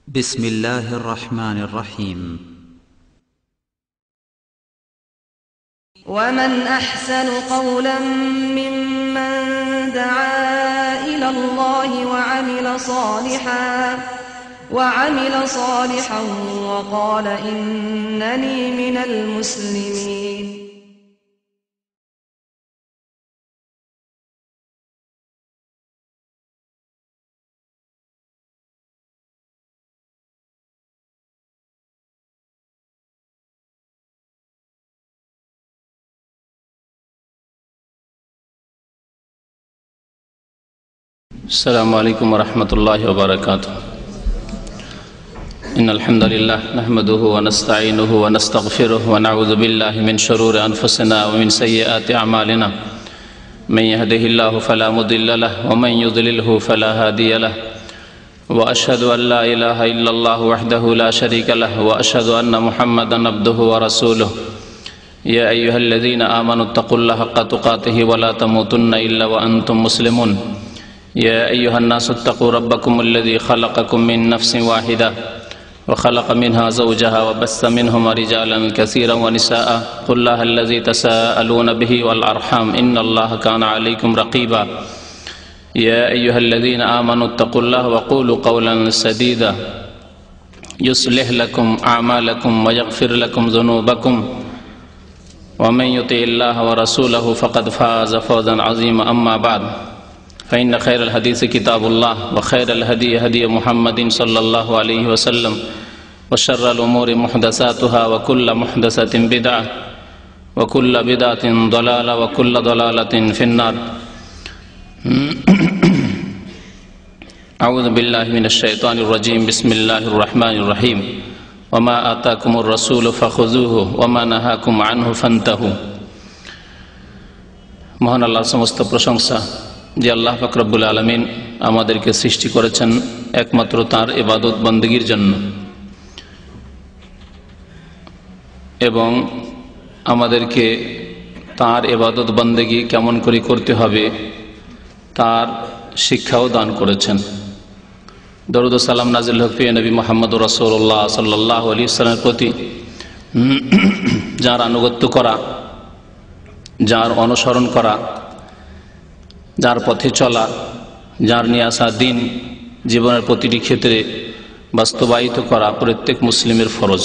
بسم الله الرحمن الرحيم. ومن أحسن قولا ممن دعا إلى الله وعمل صالحا وقال إنني من المسلمين. السلام عليكم ورحمة الله وبركاته. إن الحمد لله نحمده ونستعينه ونستغفره ونعوذ بالله من شرور أنفسنا ومن سيئات أعمالنا. من يهده الله فلا مضل له ومن يضلله فلا هادي له. وأشهد أن لا إله إلا الله وحده لا شريك له وأشهد أن محمدا عبده ورسوله. يا أيها الذين آمنوا اتقوا الله حق تقاته ولا تموتن إلا وأنتم مسلمون. يا أيها الناس اتقوا ربكم الذي خلقكم من نفس واحدة وخلق منها زوجها وبث منهما رجالا كثيرا ونساء. قل الله الذي تساءلون به والأرحام إن الله كان عليكم رقيبا. يا أيها الذين آمنوا اتقوا الله وقولوا قولا سديدا يصلح لكم أعمالكم ويغفر لكم ذنوبكم ومن يطع الله ورسوله فقد فاز فوزا عظيما. أما بعد فإن خير الحديث كتاب الله وخير الهدي هدي محمد صلى الله عليه وسلم وشر الأمور محدثاتها وكل محدثة بدعة وكل بدعة ضلالة وكل ضلالة في النار. أعوذ بالله من الشيطان الرجيم. بسم الله الرحمن الرحيم. وما آتاكم الرسول فخذوه وما نهاكم عنه فانتهوا. মহান আল্লাহর সমস্ত প্রশংসা যে আল্লাহ পাক রব্বুল আলামিন আমাদেরকে সৃষ্টি করেছেন একমাত্র তাঁর ইবাদত বন্দেগীর জন্য এবং আমাদেরকে তাঁর ইবাদত বন্দেগী কেমন করে করতে হবে তার শিক্ষাও দান করেছেন। দরুদ ও সালাম নাজিল হোক প্রিয় নবী মুহাম্মদ রাসূলুল্লাহ সাল্লাল্লাহু আলাইহি ওয়াসাল্লামের প্রতি, যার আনুগত্য করা, যার অনুসরণ করা, যার পথে চলা, যার নিয়ে আসা দিন জীবনের প্রতিটি ক্ষেত্রে বাস্তবায়িত করা প্রত্যেক মুসলিমের ফরজ।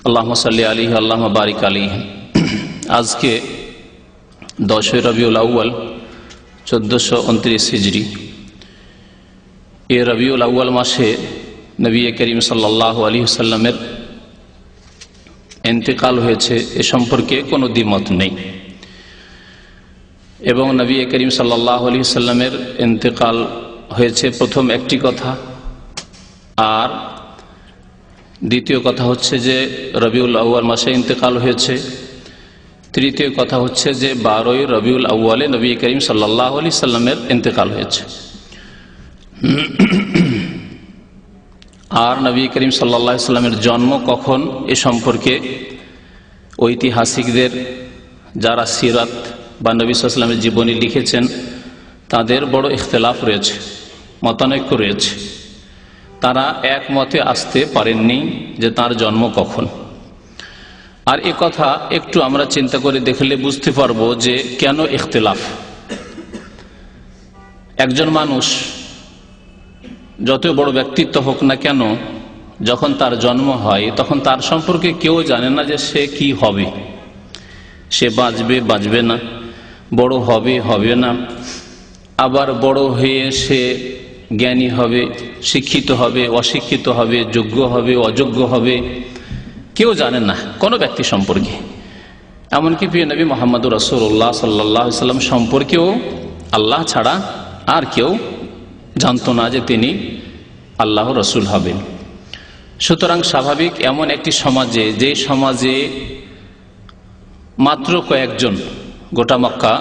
আল্লাহুম্মা সাল্লি আলাইহি আল্লাহুম্মা বারিক আলাইহি। আজকে 10 রবিউল আউয়াল 1429 হিজরি। এই রবিউল আউয়াল মাসে নবী করিম সাল্লাল্লাহু আলাইহি ওয়াসাল্লামের ইন্তেকাল হয়েছে, এ সম্পর্কে কোনো দ্বিমত নেই এবং নবী করিম সাল্লাল্লাহু আলাইহি ওয়াসাল্লামের ইন্তেকাল হয়েছে প্রথম একটি কথা, আর দ্বিতীয় কথা হচ্ছে যে রবিউল আউয়াল মাসে ইন্তেকাল হয়েছে। তৃতীয় কথা হচ্ছে যে 12ই রবিউল আউয়ালে নবী করিম সাল্লাল্লাহু আলাইহি ওয়াসাল্লামের ইন্তেকাল হয়েছে। আর নবী করিম সাল্লাল্লাহু আলাইহি ওয়াসাল্লামের জন্ম কখন এ সম্পর্কে ঐতিহাসিকদের, যারা সিরাত বা নবী সাল্লাল্লাহু আলাইহি ওয়াসাল্লামের জীবনী লিখেছেন, তাদের বড় ইখতিলাফ রয়েছে, মতানৈক্য রয়েছে। তারা এক মতে আসতে পারেননি যে তার জন্ম কখন। আর এ কথা একটু আমরা চিন্তা করে দেখলে বুঝতে পারবো যে কেন ইখতিলাফ। একজন মানুষ যত বড় ব্যক্তিত্ব হোক না কেন, যখন তার জন্ম হয় তখন তার সম্পর্কে কেউ জানে না যে সে কি হবে, সে বাঁচবে বাঁচবে না, বড় হবে হবে না, আবার বড় হয়ে সে জ্ঞানী হবে, শিক্ষিত হবে, অশিক্ষিত হবে, যোগ্য হবে, অযোগ্য হবে, কেউ জানে না কোনো ব্যক্তি সম্পর্কে। এমনকি প্রিয় নবী মুহাম্মদ রাসূলুল্লাহ সাল্লাল্লাহু আলাইহি ওয়াসাল্লাম সম্পর্কেও আল্লাহ ছাড়া আর কেউ জানতো না যে তিনি আল্লাহর রাসূল হবেন। সুতরাং স্বাভাবিক এমন একটি সমাজে, যে সমাজে মাত্র কয়েকজন, গোটা মক্কা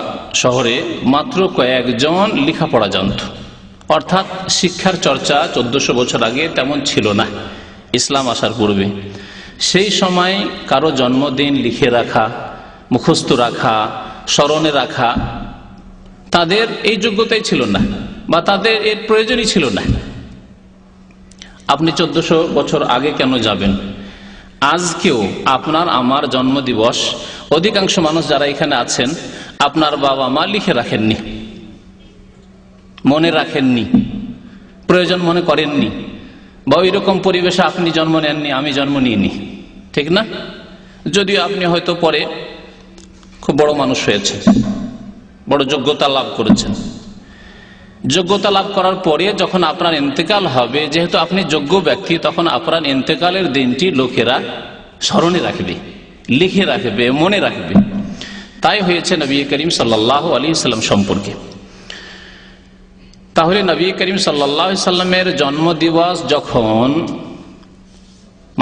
শহরে মাত্র কয়েকজন লেখাপড়া জানত, অর্থাৎ শিক্ষার চর্চা 1400 বছর আগে তেমন ছিল না ইসলাম আসার পূর্বে। সেই সময় কারো জন্মদিন লিখে রাখা, মুখস্থ রাখা, স্মরণে রাখা, তাদের এই যোগ্যতাই ছিল না বা তাদের এর প্রয়োজনই ছিল না। আপনি 1400 বছর আগে কেন যাবেন? আজকেও আপনার আমার জন্মদিবস অধিকাংশ মানুষ যারা এখানে আছেন আপনার বাবা মা লিখে রাখেননি, মনে রাখেননি, প্রয়োজন মনে করেননি, বা ওই রকম পরিবেশে আপনি জন্ম নেননি, আমি জন্ম নিইনি, ঠিক না? যদিও আপনি হয়তো পরে খুব বড় মানুষ হয়েছে, বড় যোগ্যতা লাভ করেছেন। যোগ্যতা লাভ করার পরে যখন আপনার ইন্তেকাল হবে, যেহেতু আপনি যোগ্য ব্যক্তি, তখন আপনার ইন্তেকালের দিনটি লোকেরা স্মরণে রাখবে, লিখে রাখবে, মনে রাখবে। তাই হয়েছে নবী করিম সাল্লাল্লাহু আলাইহি সাল্লাম সম্পর্কে। তাহলে নবী করিম সাল্লাল্লাহু আলাইহি সাল্লামের জন্মদিবস যখন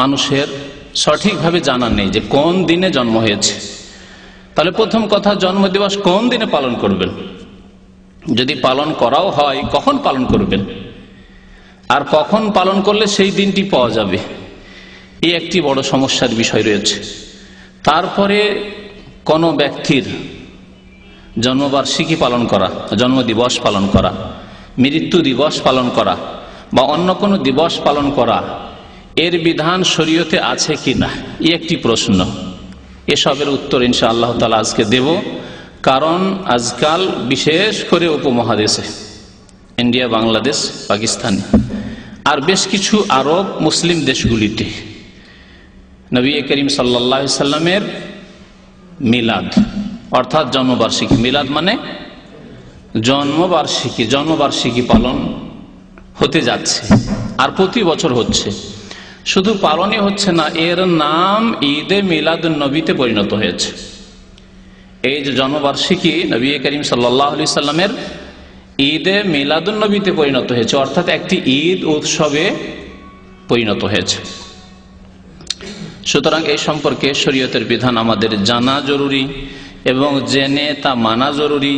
মানুষের সঠিকভাবে জানা নেই যে কোন দিনে জন্ম হয়েছে, তাহলে প্রথম কথা, জন্মদিবস কোন দিনে পালন করবেন? যদি পালন করাও হয়, কখন পালন করবেন? আর কখন পালন করলে সেই দিনটি পাওয়া যাবে, এই একটি বড় সমস্যার বিষয় রয়েছে। তারপরে কোনো ব্যক্তির জন্মবার্ষিকী পালন করা, জন্মদিবস পালন করা, মৃত্যু দিবস পালন করা বা অন্য কোনো দিবস পালন করা, এর বিধান শরীয়তে আছে কি না, এই একটি প্রশ্ন। এসবের উত্তর ইনশাআল্লাহ তাআলা আজকে দেব। কারণ আজকাল বিশেষ করে উপমহাদেশে, ইন্ডিয়া, বাংলাদেশ, পাকিস্তান আর বেশ কিছু আরব মুসলিম দেশগুলিতে নবী করিম সাল্লাল্লাহু আলাইহি সাল্লামের মিলাদ অর্থাৎ জন্মবার্ষিকী, মিলাদ মানে জন্মবার্ষিকী পালন হতে যাচ্ছে, আর প্রতি বছর হচ্ছে। শুধু পালনই হচ্ছে না, এর নাম ঈদে মিলাদুন নবীতে পরিণত হয়েছে। এই যে জন্মবার্ষিকী নবী করিম সাল্লাল্লাহু আলাইহি সাল্লামের ঈদে মিলাদুন নবীতে পরিণত হয়েছে, অর্থাৎ একটি ঈদ উৎসবে পরিণত হয়েছে। সুতরাং এই সম্পর্কে শরীয়তের বিধান আমাদের জানা জরুরি এবং জেনে তা মানা জরুরি,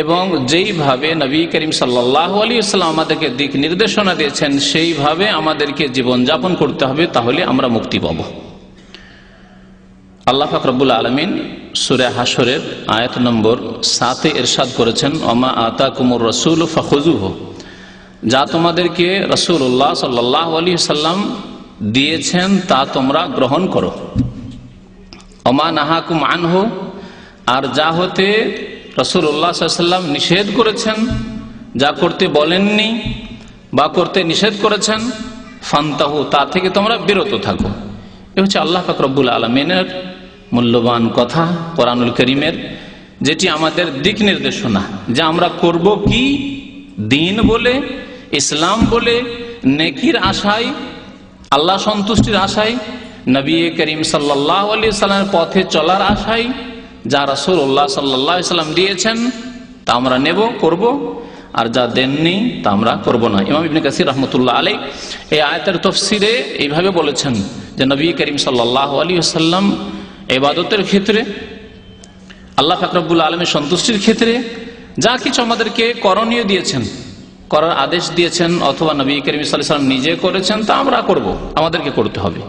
এবং যেইভাবে নবী করিম সাল্লাল্লাহু আলাইহি ওয়াসাল্লাম আমাদেরকে দিক নির্দেশনা দিয়েছেন সেইভাবে আমাদেরকে জীবনযাপন করতে হবে, তাহলে আমরা মুক্তি পাব। আল্লাহ পাক রব্বুল আলামিন সূরা হাশরের আয়াত নম্বর 7-এ ইরশাদ করেছেন, ওমা আতাকুমুর রাসূলু ফাখুযুহু, যা তোমাদেরকে রাসূলুল্লাহ সাল্লাল্লাহু আলাইহি ওয়াসাল্লাম দিয়েছেন তা তোমরা গ্রহণ করো। ওমা নাহাকুম আনহু, আর যা হতে রাসূলুল্লাহ সাল্লাল্লাহু আলাইহি ওয়াসাল্লাম নিষেধ করেছেন, যা করতে বলেননি বা করতে নিষেধ করেছেন, ফান্তাহু, তা থেকে তোমরা বিরত থাকো। এ হচ্ছে আল্লাহ পাক রব্বুল আলামিনের মূল্যবান কথা কোরআনুল কারীমের, যেটি আমাদের দিক নির্দেশনা যে আমরা করব কি, দিন বলে, ইসলাম বলে, নেকির আশায়, আল্লাহ সন্তুষ্টির আশায়, নবী করিম সাল্লাল্লাহু আলাইহি সাল্লামের পথে চলার আশায় যা রাসূলুল্লাহ সাল্লাল্লাহু আলাইহি সাল্লাম দিয়েছেন তা আমরা নেব, করব, আর যা দেননি তা আমরা করব না। ইমাম ইবনে কাসির রাহমাতুল্লাহ আলাইহি এই আয়াতের তাফসীরে এইভাবে বলেছেন যে নবী করিম সাল্লাল্লাহু আলাইহি ওয়াসাল্লাম ইবাদতের ক্ষেত্রে, আল্লাহ পাক রব্বুল আলামিনের সন্তুষ্টির ক্ষেত্রে যা কিছু আমাদেরকে করণীয় দিয়েছেন, করার আদেশ দিয়েছেন, অথবা নবী করিম সাল্লাল্লাহু আলাইহি ওয়াসাল্লাম নিজে করেছেন, তা আমরা করব, আমাদেরকে করতে হবে।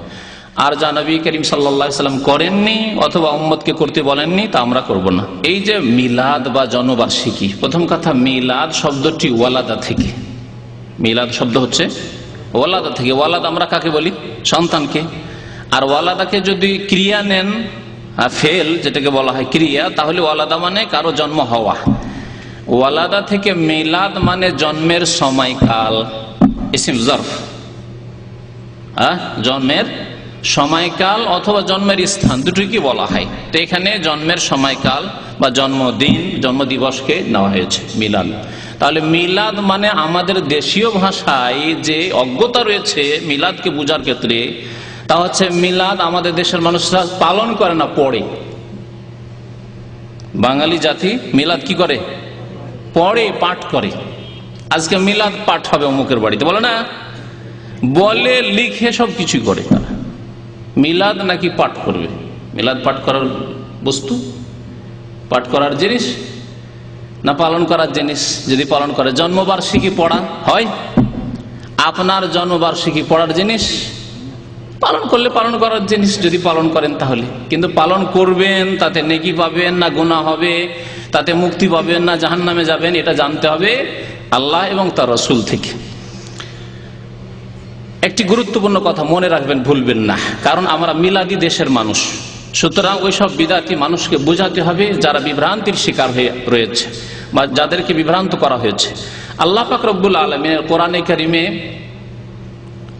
আর যা নবী করিম সাল্লাল্লাহু আলাইহি ওয়াসাল্লাম করেননি অথবা উম্মতকে করতে বলেননি তা আমরা করব না। এই যে মিলাদ বা জন্মবার্ষিকী, প্রথম কথা, মিলাদ শব্দটি ওয়ালাদা থেকে, মিলাদ শব্দ হচ্ছে ওয়ালাদা থেকে। ওয়ালাদ আমরা কাকে বলি? সন্তানকে। আর ওয়ালাদাকে যদি ক্রিয়া নেন, ফেল যেটাকে বলা হয় ক্রিয়া, তাহলে ওয়ালাদা মানে কারো জন্ম হওয়া। ওয়ালাদা থেকে মিলাদ মানে জন্মের সময়কাল, ইসিম জরফ, জন্মের সময়কাল অথবা জন্মের স্থান, দুটোই কি বলা হয়। তো এখানে জন্মের সময়কাল বা জন্মদিন, জন্মদিবসকে নেওয়া হয়েছে মিলাদ। তাহলে মিলাদ মানে আমাদের দেশীয় ভাষায় যে অজ্ঞতা রয়েছে মিলাদকে বোঝার ক্ষেত্রে, তা হচ্ছে মিলাদ আমাদের দেশের মানুষরা পালন করে না, পড়ে। বাঙালি জাতি মিলাদ কি করে? পড়ে, পাঠ করে। আজকে মিলাদ পাঠ হবে অমুকের বাড়িতে, বলে না, বলে, লিখে সব কিছুই করে তারা। মিলাদ নাকি পাঠ করবে? মিলাদ পাঠ করার বস্তু, পাঠ করার জিনিস না পালন করার জিনিস? যদি পালন করে, জন্মবার্ষিকী পড়া হয়, আপনার জন্মবার্ষিকী পড়ার জিনিস, পালন করলে পালন করার জিনিস যদি পালন করেন তাহলে। কিন্তু পালন করবেন, তাতে নেকি পাবেন না গুনাহ হবে, তাতে মুক্তি পাবেন না জাহান্নামে যাবেন, এটা জানতে হবে আল্লাহ এবং তার রাসূল থেকে। একটি গুরুত্বপূর্ণ কথা মনে রাখবেন, ভুলবেন না, কারণ আমরা মিলাদি দেশের মানুষ। সুতরাং ওইসব বিদাতি মানুষকে বোঝাতে হবে যারা বিভ্রান্তির শিকার হয়ে রয়েছে বা যাদেরকে বিভ্রান্ত করা হয়েছে। আল্লাহ পাক রব্বুল আলামিনের কোরআনে কারিমে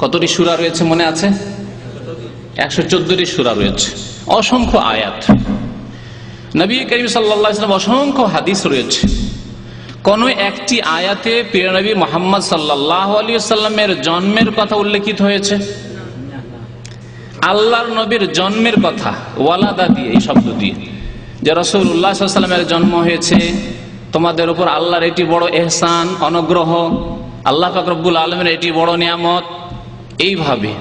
কতটি সূরা রয়েছে মনে আছে? 114টি সূরা রয়েছে, অসংখ্য আয়াত। নবী করিম সাল্লাল্লাহু আলাইহি ওয়াসাল্লাম অসংখ্য হাদিস রয়েছে। কোন একটি আয়াতে প্রিয় নবী মুহাম্মদ সাল্লাল্লাহু আলাইহি ওয়াসাল্লামের জন্মের কথা উল্লেখিত হয়েছে? আল্লাহর নবীর জন্মের কথা ওয়ালাদা দিয়ে, এই শব্দ দিয়ে, যে রাসূলুল্লাহ সাল্লাল্লাহু আলাইহি ওয়াসাল্লামের জন্ম হয়েছে, তোমাদের উপর আল্লাহর এটি বড় ইহসান, অনুগ্রহ, আল্লাহ পাক রব্বুল আলামিনের এটি বড় নিয়ামত। এইভাবে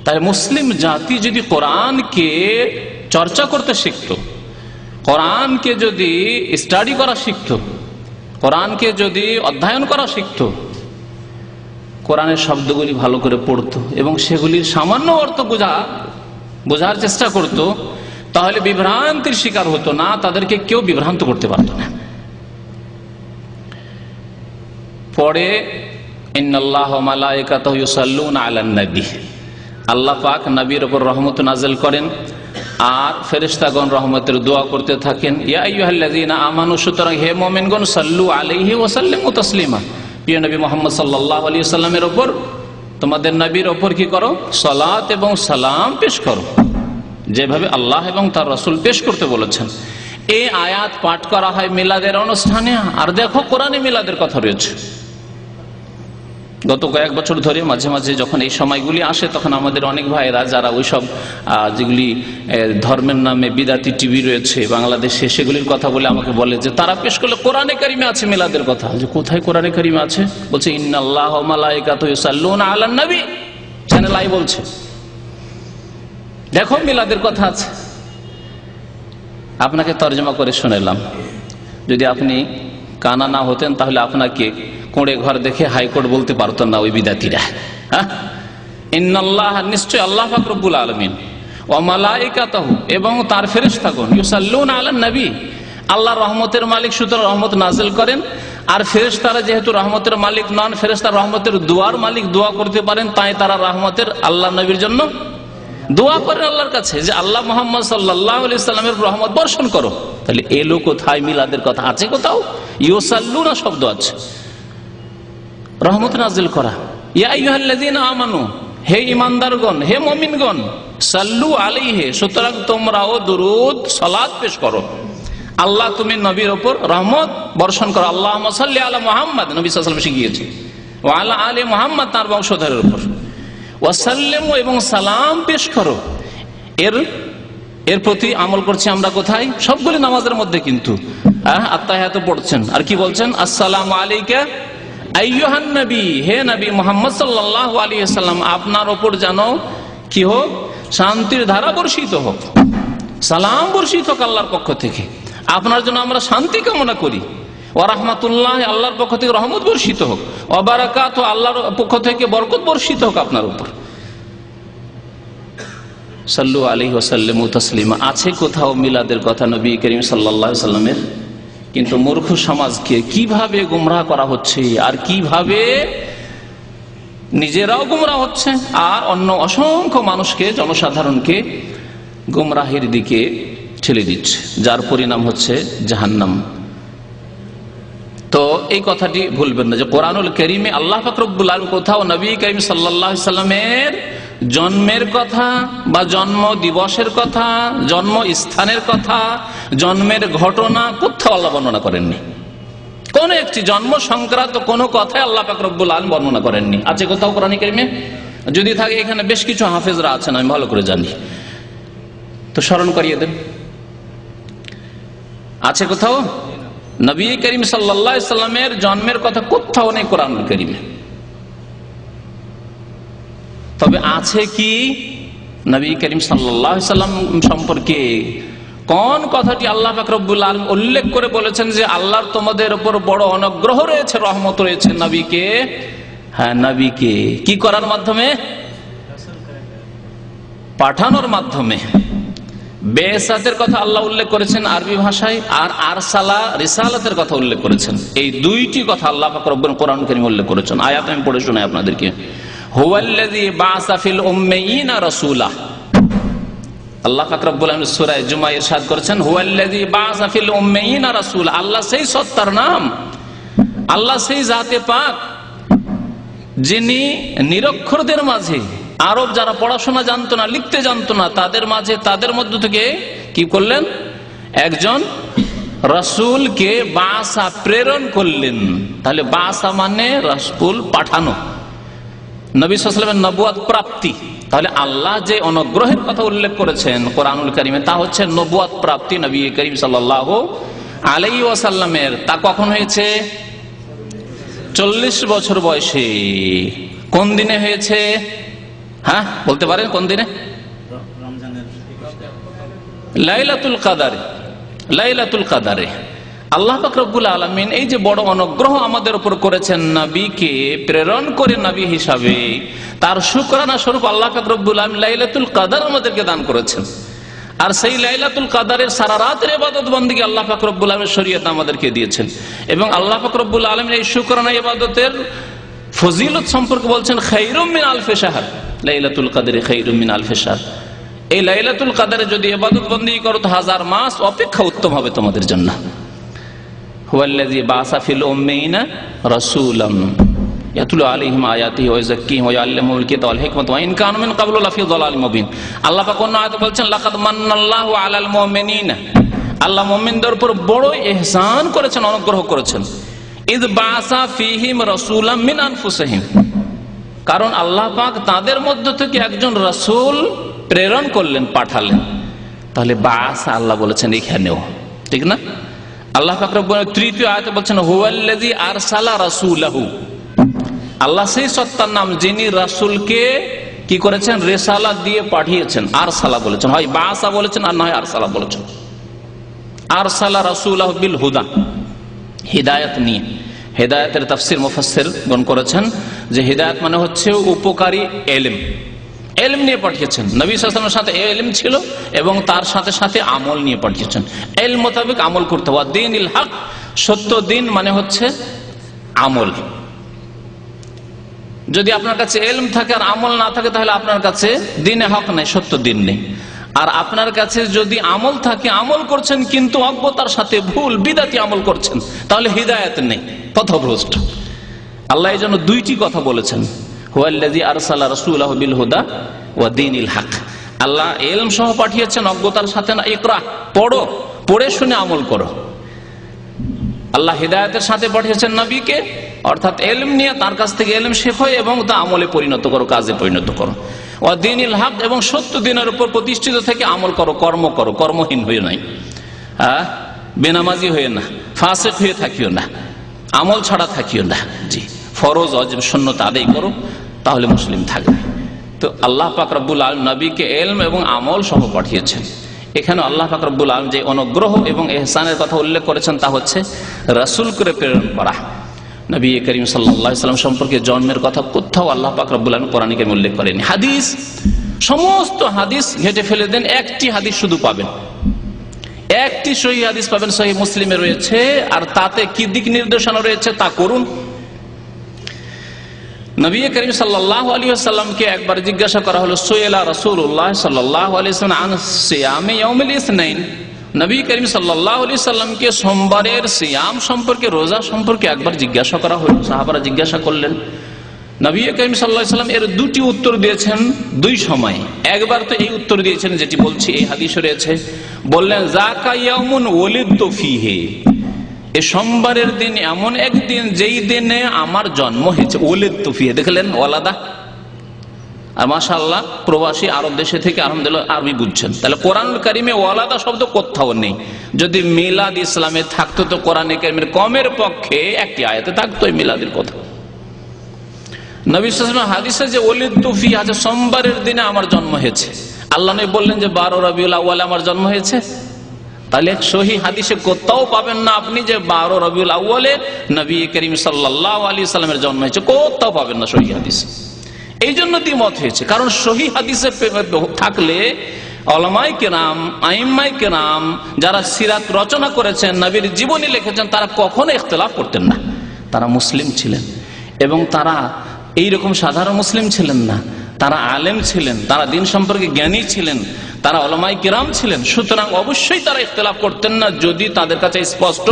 তাই মুসলিম জাতি যদি কোরআনকে চর্চা করতে শিখত, কোরআনকে যদি স্টাডি করা শিখত, কোরআনকে যদি অধ্যয়ন করা শিখত, কোরআনের শব্দগুলি ভালো করে পড়তো এবং সেগুলির সামান্য অর্থ বোঝার চেষ্টা করত, তাহলে বিভ্রান্তির শিকার হতো না, তাদেরকে কেউ বিভ্রান্ত করতে পারত না। পরে ইন্নাল্লাহা ওয়া মালাইকাতাহু ইউসাল্লুনা আলান নবী, আল্লাহ পাক নবীর উপর রহমত নাযিল করেন আর ফেরেশতাগণ রহমতের দোয়া করতে থাকেন। ইয়া আইয়ুহাল্লাযীনা আমানু, সুতরাং হে মুমিনগণ, সাল্লু আলাইহি ওয়া সাল্লিমু তাসলিমা, প্রিয় নবী মুহাম্মদ সাল্লাল্লাহু আলাইহি ওয়াসাল্লামের উপর, তোমাদের নবীর উপর কি করো? সালাত এবং সালাম পেশ করো, যেভাবে আল্লাহ এবং তার রাসূল পেশ করতে বলেছেন। এই আয়াত পাঠ করা হয় মিলাদের অনুষ্ঠানে। আর দেখো কোরআনে মিলাদের কথা রয়েছে। গত কয়েক বছর ধরে মাঝে মাঝে যখন এই সময়গুলি আসে, তখন আমাদের অনেক ভাইয়েরা যারা ওইসব যেগুলি ধর্মের নামে বিদাতি টিভি রয়েছে বাংলাদেশে, সেগুলির কথা বলে আমাকে বলে যে তারা পেশ করলে কোরআনে কারিমে আছে মিলাদের কথা। যে কোথায় কোরআনে কারিমে আছে? বলছে ইন্নাল্লাহা ওয়া মালাইকাতুহু ইউসাল্লুনা আলান নবী, চ্যানেল আই বলছে, দেখো মিলাদের কথা আছে। আপনাকে তরজমা করে শোনালাম। যদি আপনি কানা না হতেন তাহলে আপনাকে কোড়ে ঘর দেখে হাইকোর্ট বলতে পারতেন না ওই বিদাতিরা। হ্যাঁ, ইন্নাল্লাহ, নিশ্চয় আল্লাহ পাক রব্বুল আলামিন, ওয়া মালাইকাতুহু, এবং তার ফেরেশতাগণ, ইউসাল্লুনা আলান নবী, আল্লাহ রহমতের মালিক, সুতরাং রহমত নাযিল করেন। আর ফেরেশতারা যেহেতু রহমতের মালিক নন, ফেরেশতারা রহমতের দুয়ার মালিক, দোয়া করতে পারেন, তাই তারা রহমতের আল্লাহ নবীর জন্য দোয়া করেন আল্লাহর কাছে যে আল্লাহ মুহাম্মদ সাল্লাল্লাহু আলাইহি ওয়াসাল্লামের রহমত বর্ষণ করো। তাহলে এলো কোথায়? মিলাদের কথা আছে কোথাও? ইউসাল্লুনা শব্দ আছে, রহমত নাযিল করা। ইয়া আইয়ুহাল্লাযীনা আমানু, হে ঈমানদারগণ, হে মুমিনগণ, সাল্লু আলাইহি, সুতরাং তোমরাও দুরূদ সালাত পেশ করো। আল্লাহ তুমি নবীর উপর রহমত বর্ষণ করো। আল্লাহুম্মা সাল্লি আলা মুহাম্মদ, নবী সাল্লাল্লাহু আলাইহি ওয়াসাল্লাম শিখিয়েছেন, ওয়া আলা আলি মুহাম্মদ, তার বংশধরের উপর, ওয়াসাল্লিমু, এবং সালাম পেশ করো। এর প্রতি আমল করছি আমরা কোথায়? সবগুলি নামাজের মধ্যে কিন্তু আত্তাহিয়াত পড়ছেন। আর কি বলছেন? আসসালামু আলাইকা আইয়ুহান নবী, হে নবী মুহাম্মদ সাল্লাল্লাহু আলাইহি ওয়াসাল্লাম, আপনার উপর যেন কি হোক? শান্তির ধারা বর্ষিত হোক, সালাম বর্ষিত হোক আল্লাহর পক্ষ থেকে। আপনার জন্য আমরা শান্তি কামনা করি। ওয়া রাহমাতুল্লাহ, আল্লাহর পক্ষ থেকে রহমত বর্ষিত হোক। ওয়া বারাকাতুহু, আল্লাহর পক্ষ থেকে বরকত বর্ষিত হোক আপনার উপর। সাল্লু আলাইহি ওয়া সাল্লিমু তাসলিমা আছে কোথাও মিলাদের কথা নবী করিম সাল্লাল্লাহু আলাইহি ওয়াসাল্লামের? কিন্তু মূর্খ সমাজকে কিভাবে গুমরাহ করা হচ্ছে, আর কিভাবে নিজেরাও গুমরাহ হচ্ছে আর অন্য অসংখ্য মানুষকে, জনসাধারণকে গুমরাহের দিকে ঠেলে দিচ্ছে, যার পরিণাম হচ্ছে জাহান্নাম। তো এই কথাটি ভুলবেন না যে কোরআনুল কারীমে আল্লাহ পাক রব্বুল আলামিন কোথাও নবী করিম সাল্লাল্লাহু আলাইহি ওয়াসাল্লামের জন্মের কথা বা জন্ম দিবসের কথা, জন্ম স্থানের কথা, জন্মের ঘটনা কোথাও আল্লাহ বর্ণনা করেননি। কোন একটি জন্ম সংক্রান্ত কোনো কথাই আল্লাহ পাক রব্বুল আলামিন বর্ণনা করেননি। আছে কোথাও কোরআন কারীমে? যদি থাকে, এখানে বেশ কিছু হাফেজরা আছেন, আমি ভালো করে জানি, তো স্মরণ করিয়ে দেন। আছে কোথাও? নবী করিম সাল্লাল্লাহু আলাইহি ওয়াসাল্লামের জন্মের কথা কোথাও নেই কোরআনুল কারীমে। তবে আছে কি নবী করিম সাল্লাল্লাহু আলাইহি ওয়াসাল্লাম সম্পর্কে কোন কথাটি আল্লাহ পাক রব্বুল আলামিন উল্লেখ করে বলেছেন যে আল্লাহর তোমাদের উপর বড় অনুগ্রহ রয়েছে, রহমত রয়েছে নবীকে? হ্যাঁ, নবীকে কি করার মাধ্যমে? পাঠানোর মাধ্যমে। বেসাতের কথা আল্লাহ উল্লেখ করেছেন আরবি ভাষায়, আর আরসালা রিসালাতের কথা উল্লেখ করেছেন। এই দুইটি কথা আল্লাহ পাক রব্বুল কোরআন কারীমে উল্লেখ করেছেন। আয়াত আমি পড়ে শোনাই আপনাদেরকে। হুয়াল্লাযী বা'আসা ফিল উম্মিয়িনা রাসূলা। আল্লাহ পাক রব্বুল আলামিন সূরা জুমা ইরশাদ করেছেন, হুয়াল্লাযী বা'আসা ফিল উম্মিয়িনা রাসূলা। আল্লাহ সেই সত্তার নাম, আল্লাহ সেই জাতে পাক যিনি নিরক্ষরদের মাঝে, আরব যারা পড়াশোনা জানতো না, লিখতে জানতো না, তাদের মাঝে, তাদের মধ্য থেকে কি করলেন, একজন রাসূলকে বাসা প্রেরণ করলেন। তাহলে বাসা মানে রাসূল পাঠানো, নবী সাল্লাল্লাহু আলাইহি ওয়াসাল্লামের নবুয়ত প্রাপ্তি। তাহলে আল্লাহ যে অনুগ্রহের কথা উল্লেখ করেছেন কোরআনুল কারীমে, তা হচ্ছে নবুয়ত প্রাপ্তি নবী করিম সাল্লাল্লাহু আলাইহি ওয়াসাল্লামের। তা কখন হয়েছে? 40 বছর বয়সে। কোন দিনে হয়েছে? হ্যাঁ, বলতে পারেন কোন দিনে? লাইলাতুল কাদারে। লাইলাতুল কাদারে আল্লাহ পাক রব্বুল আলামিন এই যে বড় অনুগ্রহ আমাদের উপর করেছেন, নবীকে প্রেরণ করে নবী হিসাবে, তার শুকরানা স্বরূপ আল্লাহ পাক রব্বুল আলামিন লাইলাতুল কাদার আমাদেরকে দান করেছেন। আর সেই লাইলাতুল কাদারের সারা রাতের ইবাদত বন্দেগী আল্লাহ পাক রব্বুল আলামিন শরীয়ত আমাদেরকে দিয়েছেন। এবং আল্লাহ পাক রব্বুল আলামিন এই শুকরানা ইবাদতের ফজিলত সম্পর্কে বলছেন, খায়রুম মিন আলফি শাহর, লাইলাতুল কাদরে খায়রুম মিন আলফি শাহর। এই লাইলাতুল কাদরে যদি ইবাদত বন্দেগী করো তো 1000 মাস অপেক্ষা উত্তম হবে তোমাদের জন্য। হুয়াল্লাযী বা'আসা ফিল উম্মিয়িনা রাসূলান ইয়াতলু আলাইহিম আয়াতিহি ওয়া ইউযাক্কিহিম ওয়া ইউআল্লিমুহুমুল কিতাবা ওয়াল হিকমাতা ওয়া ইন কানু মিন ক্বাবলু লাফি যালালিম মুবিন। আল্লাহ পাক অন্য আয়াতে বলছেন, লাকাদ মান্নাল্লাহু আলাল মুমিনিনা, আল্লাহ মুমিনদের উপর বড় ইহসান করেছেন, অনুগ্রহ করেছেন। ইয বা'আসা ফীহিম রাসূলাম মিন আনফুসিহিম, কারণ আল্লাহ পাক তাদের মধ্য থেকে একজন রাসূল প্রেরণ করলেন, পাঠালেন। তাহলে বা'আসা আল্লাহ বলেছেন এখানেও, ঠিক না? আল্লাহ পাক রব্বুল আলামিন তৃতীয় আয়াতে বলছেন, হুয়াল্লাযী আরসালা রাসূলাহু, আল্লাহ সেই সত্তার নাম যিনি রাসূলকে কি করেছেন, রিসালাত দিয়ে পাঠিয়েছেন। আরসালা বলেছেন, হয় বা'আসা বলেছেন আর না হয় আরসালা বলেছেন। আরসালা রাসূলাহু বিল হুদা, হিদায়াত নিয়ে। হিদায়াতের তাফসীর মুফাসসির গণ করেছেন যে হিদায়াত মানে হচ্ছে উপকারী ইলম, ইলম নিয়ে পাঠিয়েছেন। নবী সাল্লাল্লাহু আলাইহি ওয়াসাল্লামের সাথে ইলম ছিল এবং তার সাথে সাথে আমল নিয়ে পাঠিয়েছেন। ইলম মোতাবেক আমল করতে হবে। দ্বীনুল হক, সত্য দিন মানে হচ্ছে আমল। যদি আপনার কাছে ইলম থাকে আর আমল না থাকে, তাহলে আপনার কাছে দ্বীনে হক নাই, সত্য দিন নেই। আর আপনার কাছে যদি আমল থাকে, আমল করছেন কিন্তু অজ্ঞতার সাথে ভুল বিদাতি আমল করছেন, তাহলে হিদায়াত নেই, পথভ্রষ্ট। আল্লাহ এই জন্য দুইটি কথা বলেছেন, হুয়াল্লাযী আরসালা রাসূলাহু বিল হুদা ওয়া দীনিল হক। আল্লাহ ইলম সহ পাঠিয়েছেন, অজ্ঞতার সাথে না। ইকরা, পড়ো, পড়ে শুনে আমল করো। আল্লাহ হিদায়াতের সাথে পাঠিয়েছেন নবীকে, অর্থাৎ ইলম নিয়ে তার কাছ থেকে ইলম শেখো এবং তা আমলে পরিণত করো, কাজে পরিণত করো। ওয়া দীনিল হক, এবং সত্য দিনের উপর প্রতিষ্ঠিত থেকে আমল করো, কর্ম করো, কর্মহীন হয়ে নাই, বেনামাজি হয়ে না, ফাসিক হয়ে থাকিও না, আমল ছাড়া থাকিও না। জি, ফরজ ওয়াজিব সুন্নাত আদায় করো, তাহলে মুসলিম থাকবে। তো আল্লাহ পাক রব্বুল আলামিন নবীকে ইলম এবং আমল সহ পাঠিয়েছেন। এখানে আল্লাহ পাক রব্বুল আলামিন যে অনুগ্রহ এবং ইহসানের কথা উল্লেখ করেছেন, তা হচ্ছে রাসূল করে প্রেরণ করা। নবী করিম সাল্লাল্লাহু আলাইহি ওয়াসাল্লাম সম্পর্কে জন্মের কথা কোথাও আল্লাহ পাক রব্বুল আলামিন কোরআনে কারীমে উল্লেখ করেননি। হাদিস, সমস্ত হাদিস ঘেটে ফেলে দেন, একটি হাদিস শুধু পাবেন, একটি সহিহ হাদিস পাবেন, সহিহ মুসলিমে রয়েছে। আর তাতে কি দিক নির্দেশনা রয়েছে তা করুন। নবী করিম সাল্লাল্লাহু আলাইহি ওয়াসাল্লামকে একবার জিজ্ঞাসা করা হলো, সুইলা রাসূলুল্লাহ সাল্লাল্লাহু আলাইহি ওয়াসাল্লাম আন সিয়ামি ইয়াউমিল ইসনাইন। নবী করিম সাল্লাল্লাহু আলাইহি ওয়াসাল্লামকে সোমবারের সিয়াম সম্পর্কে, রোজা সম্পর্কে একবার জিজ্ঞাসা করা হলো। সাহাবারা জিজ্ঞাসা করলেন, নবী করিম সাল্লাল্লাহু আলাইহি ওয়াসাল্লাম এর দুটি উত্তর দিয়েছেন দুই সময়। একবার তো এই উত্তর দিয়েছেন যেটি বলছি, এই হাদিসে রয়েছে, বললেন যাকা ইয়াউমুন ওয়ালিদতু ফীহি, এই সোমবারের দিন এমন একদিন যেই দিনে আমার জন্ম হয়েছে। ওয়ালিদতু ফীহি, দেখলেন ওয়ালাদা। আর মাশাআল্লাহ প্রবাসী আরব দেশে থেকে আলহামদুলিল্লাহ আরবি বুঝছেন। তাহলে কোরআনুল কারীমে ওয়ালাদা শব্দ কোথাও নেই। যদি মিলাদ ইসলামে থাকতো তো কোরআনে কারীমের কমের পক্ষে একটি আয়াতে থাকতো এই মিলাদের কথা। নবী সাল্লাল্লাহু আলাইহি ওয়াসাল্লাম হাদিসে যে ওয়ালিদতু ফীহি আছে, সোমবারের দিনে আমার জন্ম হয়েছে। আল্লাহ নবী বললেন যে 12 রবিউল আউয়ালে আমার জন্ম হয়েছে। তাহলে সহিহ হাদিসে কোথাও পাবেন না আপনি যে 12 রবিউল আউয়ালে নবী করিম সাল্লাল্লাহু আলাইহি ওয়াসাল্লামের জন্ম হয়েছে, কোথাও পাবেন না সহিহ হাদিসে। এই জন্য দ্বিমত হয়েছে, কারণ সহিহ হাদিসে থাকলে উলামায়ে কেরাম, আইম্মায়ে কেরাম যারা সিরাত রচনা করেছেন, নবীর জীবনী লিখেছেন, তারা কখনো ইখতিলাফ করতেন না। তারা মুসলিম ছিলেন এবং তারা এইরকম সাধারণ মুসলিম ছিলেন না, তারা আলেম ছিলেন, তারা দিন সম্পর্কে জ্ঞানী ছিলেন, তারা উলামায়ে কিরাম ছিলেন। সুতরাং অবশ্যই তারা ইখতিলাফ করতেন না যদি তাদের কাছে স্পষ্ট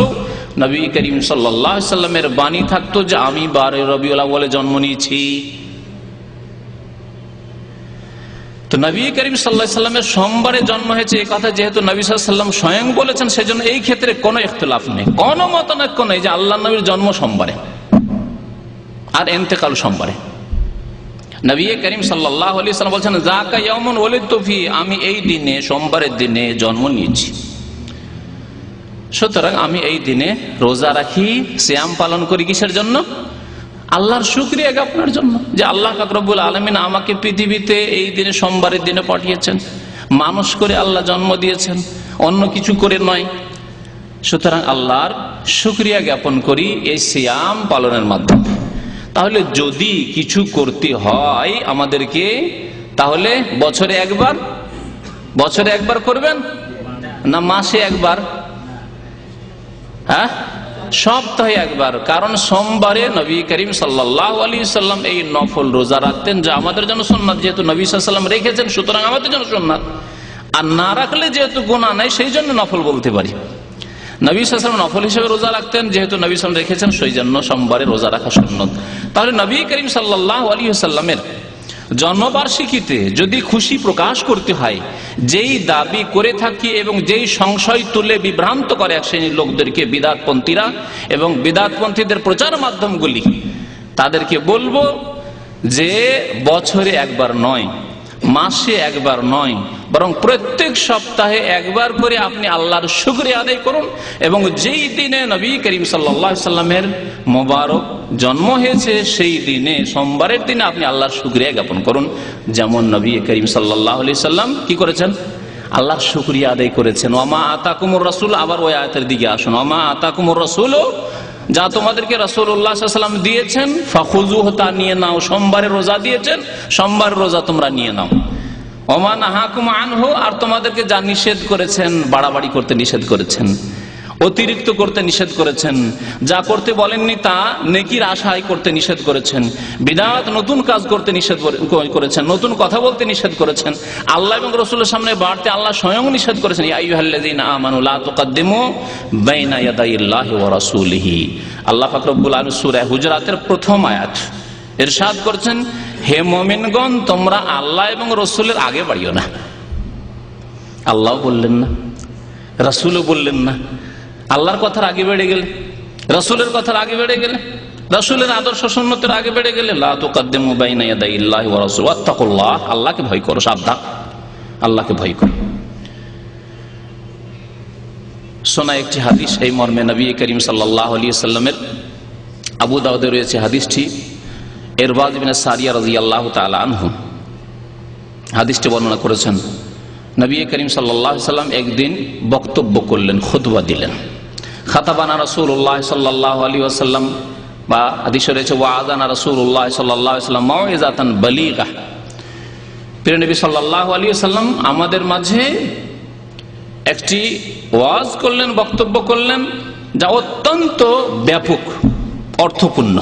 নবী করিম সাল্লাল্লাহু আলাইহি সাল্লামের বাণী থাকতো যে আমি 12 রবিউল আউয়ালে জন্ম নিয়েছি। তো নবী করিম সাল্লাল্লাহু আলাইহি সাল্লামের সোমবারে জন্ম হয়েছে এই কথা যেহেতু নবী সাল্লাল্লাহু আলাইহি সাল্লাম স্বয়ং বলেছেন, সেজন্য এই ক্ষেত্রে কোনো ইখতিলাফ নেই, কোনো মতানৈক্য নেই যে আল্লাহর নবীর জন্ম সোমবারে আর ইন্তেকাল সোমবারে। নবী করিম সাল্লাল্লাহু আলাইহি সাল্লাম বলছেন যাকা ইয়াউমুন ওয়ালিদতু ফি, আমি এই দিনে সোমবারের দিনে জন্ম নিয়েছি, সুতরাং আমি এই দিনে রোজা রাখি, সিয়াম পালন করি। কিসের জন্য? আল্লাহর শুকরিয়া জ্ঞাপনের জন্য যে আল্লাহ পাক রব্বুল আলামিন আমাকে পৃথিবীতে এই দিনে সোমবারের দিনে পাঠিয়েছেন, মানুষ করে আল্লাহ জন্ম দিয়েছেন, অন্য কিছু করে নয়। সুতরাং আল্লাহর শুকরিয়া জ্ঞাপন করি এই সিয়াম পালনের মাধ্যমে। তাহলে যদি কিছু করতে হয় আমাদেরকে, তাহলে বছরে একবার করবেন না মাসে একবার? হ্যাঁ, সপ্তাহে একবার। কারণ সোমবারে নবী করিম সাল্লাল্লাহু আলাইহি সাল্লাম এই নফল রোজা রাখতেন যা আমাদের জন্য সুন্নাত, যেহেতু নবী সাল্লাল্লাহু আলাইহি সাল্লাম রেখেছেন সুতরাং আমাদের জন্য সুন্নাত। আর না রাখলে যেহেতু গুনাহ নাই সেই জন্য নফল বলতে পারি। নবী সাল্লাল্লাহু আলাইহি ওয়াসাল্লাম নফল হিসেবে রোজা রাখতেন, যেহেতু নবী সাল্লাল্লাহু আলাইহি ওয়াসাল্লাম রেখেছেন সেই জন্য সোমবারে রোজা রাখা সুন্নাত। তাহলে নবী করিম সাল্লাল্লাহু আলাইহি ওয়াসাল্লামের জন্মবার্ষিকীতে যদি খুশি প্রকাশ করতে হয়, যেই দাবি করে থাকি এবং যেই সংশয় তুলে বিভ্রান্ত করে এক শ্রেণীর লোকদেরকে বিদআতপন্থীরা এবং বিদআতপন্থীদের প্রচার মাধ্যমগুলি, তাদেরকে বলবো যে বছরে একবার নয়, মাসে একবার নয়, বরং প্রত্যেক সপ্তাহে একবার করে আপনি আল্লাহর শুকরিয়া আদায় করুন এবং যেই দিনে নবী করিম সাল্লাল্লাহু আলাইহি সাল্লামের মোবারক জন্ম হয়েছে সেই দিনে সোমবারের দিনে আপনি আল্লাহর শুকরিয়া জ্ঞাপন করুন। যেমন নবী করিম সাল্লাল্লাহু আলাইহি সাল্লাম কি করেছেন? আল্লাহর শুকরিয়া আদায় করেছেন। ওমা আতাকুমুর রাসূল, আবার ওই আয়াতের দিকে আসুন, ওমা আতাকুমুর রাসূল, যা তোমাদেরকে রাসূলুল্লাহ সাল্লাল্লাহু আলাইহি ওয়াসাল্লাম দিয়েছেন ফাখুযুহু, তা নিয়ে নাও। সোমবারে রোজা দিয়েছেন, সোমবার রোজা তোমরা নিয়ে নাও। ওমা নাহাকুম আনহু, আর তোমাদেরকে যা নিষেধ করেছেন, বাড়াবাড়ি করতে নিষেধ করেছেন, অতিরিক্ত করতে নিষেধ করেছেন, যা করতে বলেননি তা নেকির আশায় করতে নিষেধ করেছেন, বিদআত নতুন কাজ করতে নিষেধ করেছেন, নতুন কথা বলতে নিষেধ করেছেন, আল্লাহ এবং রাসূলের সামনে বাড়তে আল্লাহ স্বয়ং নিষেধ করেছেন। ইয়া আইয়ুহাল্লাযীনা আমানু লা তুকদ্দিমু বাইনা ইয়াদাইল্লাহি ওয়া রাসূলিহি। আল্লাহ পাক রব্বুল আলামিন সূরা হুজুরাতের প্রথম আয়াত ইরশাদ করেছেন, হে মুমিনগণ, তোমরা আল্লাহ এবং রাসূলের আগে বাড়িও না। আল্লাহ বললেন না, রাসূলও বললেন না। আল্লাহর কথার আগে বেড়ে গেলে, রাসূলের কথার আগে বেড়ে গেলে, রাসূলের আদর্শ সুন্নতের আগে বেড়ে গেলে, লা তুকদ্দিমু বাইনা ইয়াদাইল্লাহি ওয়া রাসূলিহি ওয়াত্তাকুল্লাহ, আল্লাহকে ভয় করো, সাবধান, আল্লাহকে ভয় করো। শোনা একটি হাদিস এই মর্মে নবী করিম সাল্লাল্লাহু আলাইহি সাল্লামের, আবু দাউদে রয়েছে হাদিসটি, ইরবাদ ইবনে সারিয়া রাদিয়াল্লাহু তাআলা আনহু হাদিসটি বর্ণনা করেছেন। নবী করিম সাল্লাল্লাহু আলাইহি সাল্লাম একদিন বক্তব্য করলেন, খুতবা দিলেন। খাতাবানা রাসূলুল্লাহ সাল্লাল্লাহু আলাইহি ওয়াসাল্লাম, বা হাদিসে রয়েছে ওয়াআযানা রাসূলুল্লাহ সাল্লাল্লাহু আলাইহি ওয়াসাল্লাম মাউইযাতান বালিগা। প্রিয় নবী সাল্লাল্লাহু আলাইহি ওয়াসাল্লাম আমাদের মাঝে একটি ওয়াজ করলেন, বক্তব্য করলেন যা অত্যন্ত ব্যাপক, অর্থপূর্ণ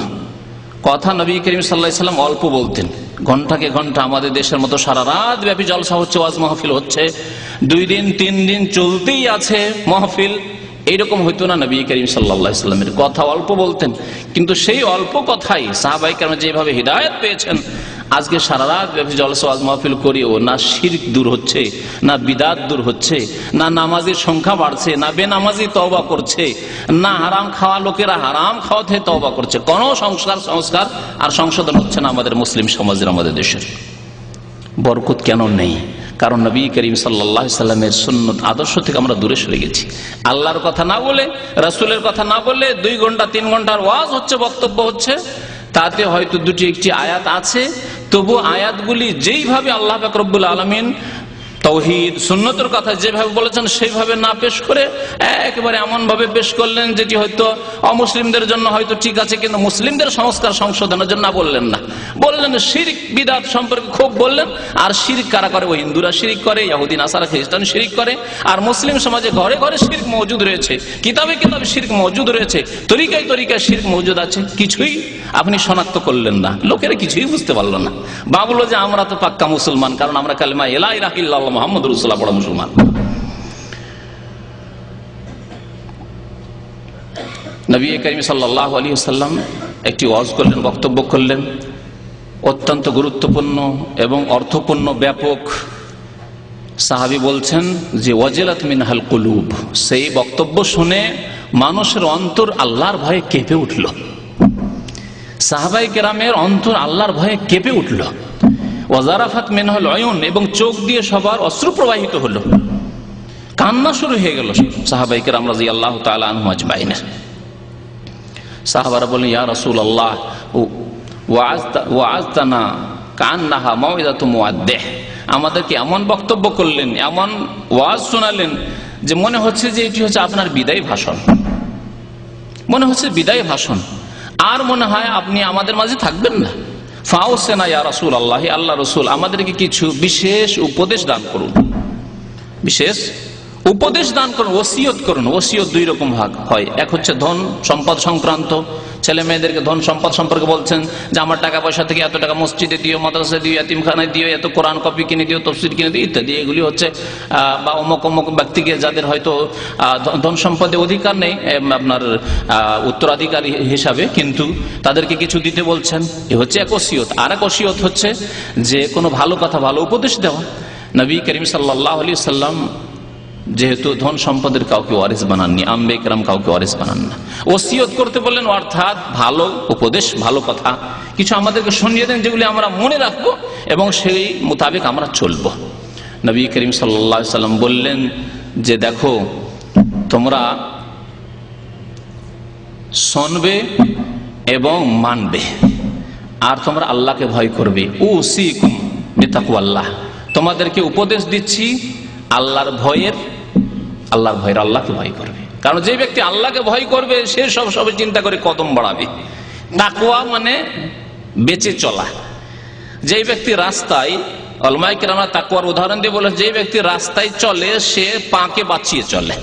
কথা। নবী করিম সাল্লাল্লাহু আলাইহি ওয়াসাল্লাম অল্প বলতেন, ঘন্টাকে ঘন্টা আমাদের দেশের মতো সারা রাত ব্যাপী জলসা হচ্ছে, ওয়াজ মাহফিল হচ্ছে, 2 দিন 3 দিন চলতেই আছে মাহফিল, এইরকম হইতো না। নবী করিম সাল্লাল্লাহু আলাইহি ওয়াসাল্লামের কথা অল্প বলতেন, কিন্তু সেই অল্প কথাই সাহাবায়ে কেরাম যেভাবে হিদায়াত পেয়েছেন, আজকে সারা রাত ব্যাপী জলসা ওয়াজ মাহফিল করিও না শিরক দূর হচ্ছে, না বিদআত দূর হচ্ছে, না নামাজের সংখ্যা বাড়ছে, না বেনামাজি তওবা করছে, না হারাম খাওয়া লোকেরা হারাম খাওয়া থেকে তওবা করছে, কোনো সংস্কার আর সংশোধন হচ্ছে না আমাদের মুসলিম সমাজের, আমাদের দেশের। বরকত কেন নেই? কারণ নবী করিম সাল্লাল্লাহু আলাইহি সাল্লামের সুন্নাত আদর্শ থেকে আমরা দূরে সরে গেছি। আল্লাহর কথা না বলে, রাসূলের কথা না বলে 2 ঘন্টা 3 ঘন্টার ওয়াজ হচ্ছে, বক্তব্য হচ্ছে, তাতে হয়তো 2টি 1টি আয়াত আছে, তবু আয়াতগুলি যেইভাবে আল্লাহ পাক রব্বুল আলামিন তাওহীদ সুন্নতের কথা যেভাবে বলেছেন সেইভাবে না পেশ করে একেবারে এমন ভাবে পেশ করলেন যেটি হয়তো অমুসলিমদের জন্য হয়তো ঠিক আছে, কিন্তু মুসলিমদের সংস্কার সংশোধনের জন্য বললেন না। বললেন শিরক বিদআত সম্পর্কে খুব বললেন। আর শিরক কারা করে? ওই হিন্দুরা শিরক করে, ইহুদি নাসারা খ্রিস্টান শিরক করে। আর মুসলিম সমাজে ঘরে ঘরে শিরক মওজুদ রয়েছে, কিতাবে কিতাবে শিরক মওজুদ রয়েছে, তরিকায় তরিকায় শিরক মওজুদ আছে। কিছুই আপনি শনাক্ত করলেন না, লোকেরা কিছুই বুঝতে পারলো না। ভাবলো যে আমরা তো পাক্কা মুসলমান, কারণ আমরা কালেমা লা ইলাহা ইল্লাল্লাহ মুহাম্মদ রাসূলুল্লাহ পড়া মুসলমান। নবী করিম সাল্লাল্লাহু আলাইহি ওয়াসাল্লাম একটি ওয়াজ করলেন, বক্তব্য করলেন, অত্যন্ত গুরুত্বপূর্ণ এবং অর্থপূর্ণ, ব্যাপক। সাহাবী বলছেন যে ওয়াজিলাত মিনহাল কুলুব, সেই বক্তব্য শুনে মানুষের অন্তর আল্লাহর ভয়ে কেঁপে উঠল। সাহাবায়ে কেরামের অন্তর আল্লাহর ভয়ে কেঁপে উঠল। ওয়াজারাফাত মিনহুল উয়ুন, এবং চোখ দিয়ে সবার অশ্রু প্রবাহিত হলো, কান্না শুরু হয়ে গেল সাহাবায়ে কেরাম রাদিয়াল্লাহু তাআলা আনহুম আজমাইন। সাহাবারা বলেন, ইয়া রাসূলুল্লাহ ওয়াআযতানা কান্নাহা মাউইযাতু মুআদ্দিহ, আমাদেরকে এমন বক্তব্য করলেন, এমন ওয়াজ শোনালেন যে মনে হচ্ছে যে এটি হচ্ছে আপনার বিদায় ভাষণ, মনে হচ্ছে বিদায় ভাষণ, আর মনে হয় আপনি আমাদের মাঝে থাকবেন না। ফাউসেনা ইয়া রাসূলুল্লাহ, আল্লাহ রাসূল আমাদেরকে কিছু বিশেষ উপদেশ দান করুন, বিশেষ উপদেশ দান করুন, ওসিয়ত করুন। ওসিয়ত দুই রকম ভাগ হয়, এক হচ্ছে ধন সম্পদ সংক্রান্ত, ছেলে মেয়েদেরকে ধন সম্পদ সম্পর্কে বলছেন যে আমার টাকা পয়সা থেকে এত টাকা মসজিদে দিও, মাদ্রাসায় দিও, এতিমখানায় দিও, এত কোরআন কপি কিনে দিও, তফসির কিনে দিও ইত্যাদি। এগুলি হচ্ছে বা অমুক অমুক ব্যক্তিকে যাদের হয়তো ধন সম্পদে অধিকার নেই আপনার উত্তরাধিকারী হিসাবে, কিন্তু তাদেরকে কিছু দিতে বলছেন, এ হচ্ছে এক ওসিয়ত। আর এক ওসিয়ত হচ্ছে যে কোনো ভালো কথা, ভালো উপদেশ দেওয়া। নবী করিম সাল্লাল্লাহু আলাইহি ওয়াসাল্লাম যেহেতু ধন সম্পদের কাউকে ওয়ারিস বানাননি, আম্বে কেরাম কাউকে ওয়ারিস বানান না, ওসিয়ত করতে বললেন, অর্থাৎ ভালো উপদেশ, ভালো কথা কিছু আমাদেরকে শুনিয়ে দেন যেগুলি আমরা মনে রাখবো এবং সেই মোতাবেক আমরা চলবো। নবী করিম সাল্লাল্লাহু আলাইহি ওয়াসাল্লাম বললেন যে দেখো, তোমরা শুনবে এবং মানবে, আর তোমরা আল্লাহকে ভয় করবে। উসিকুম বিতাকওয়াল্লাহ, তোমাদেরকে উপদেশ দিচ্ছি আল্লাহর ভয়ের, আল্লাহর ভয়ের, আল্লাহকে ভয় করবে। কারণ যে ব্যক্তি আল্লাহকে ভয় করবে সে সব চিন্তা করে কদম বাড়াবে। তাকওয়া মানে বেঁচে চলা। যে ব্যক্তি রাস্তায়, উলামায়ে কেরাম তাকওয়ার উদাহরণ দিয়ে বলে, যে ব্যক্তি রাস্তায় চলে সে পাকে বাঁচিয়ে চলে।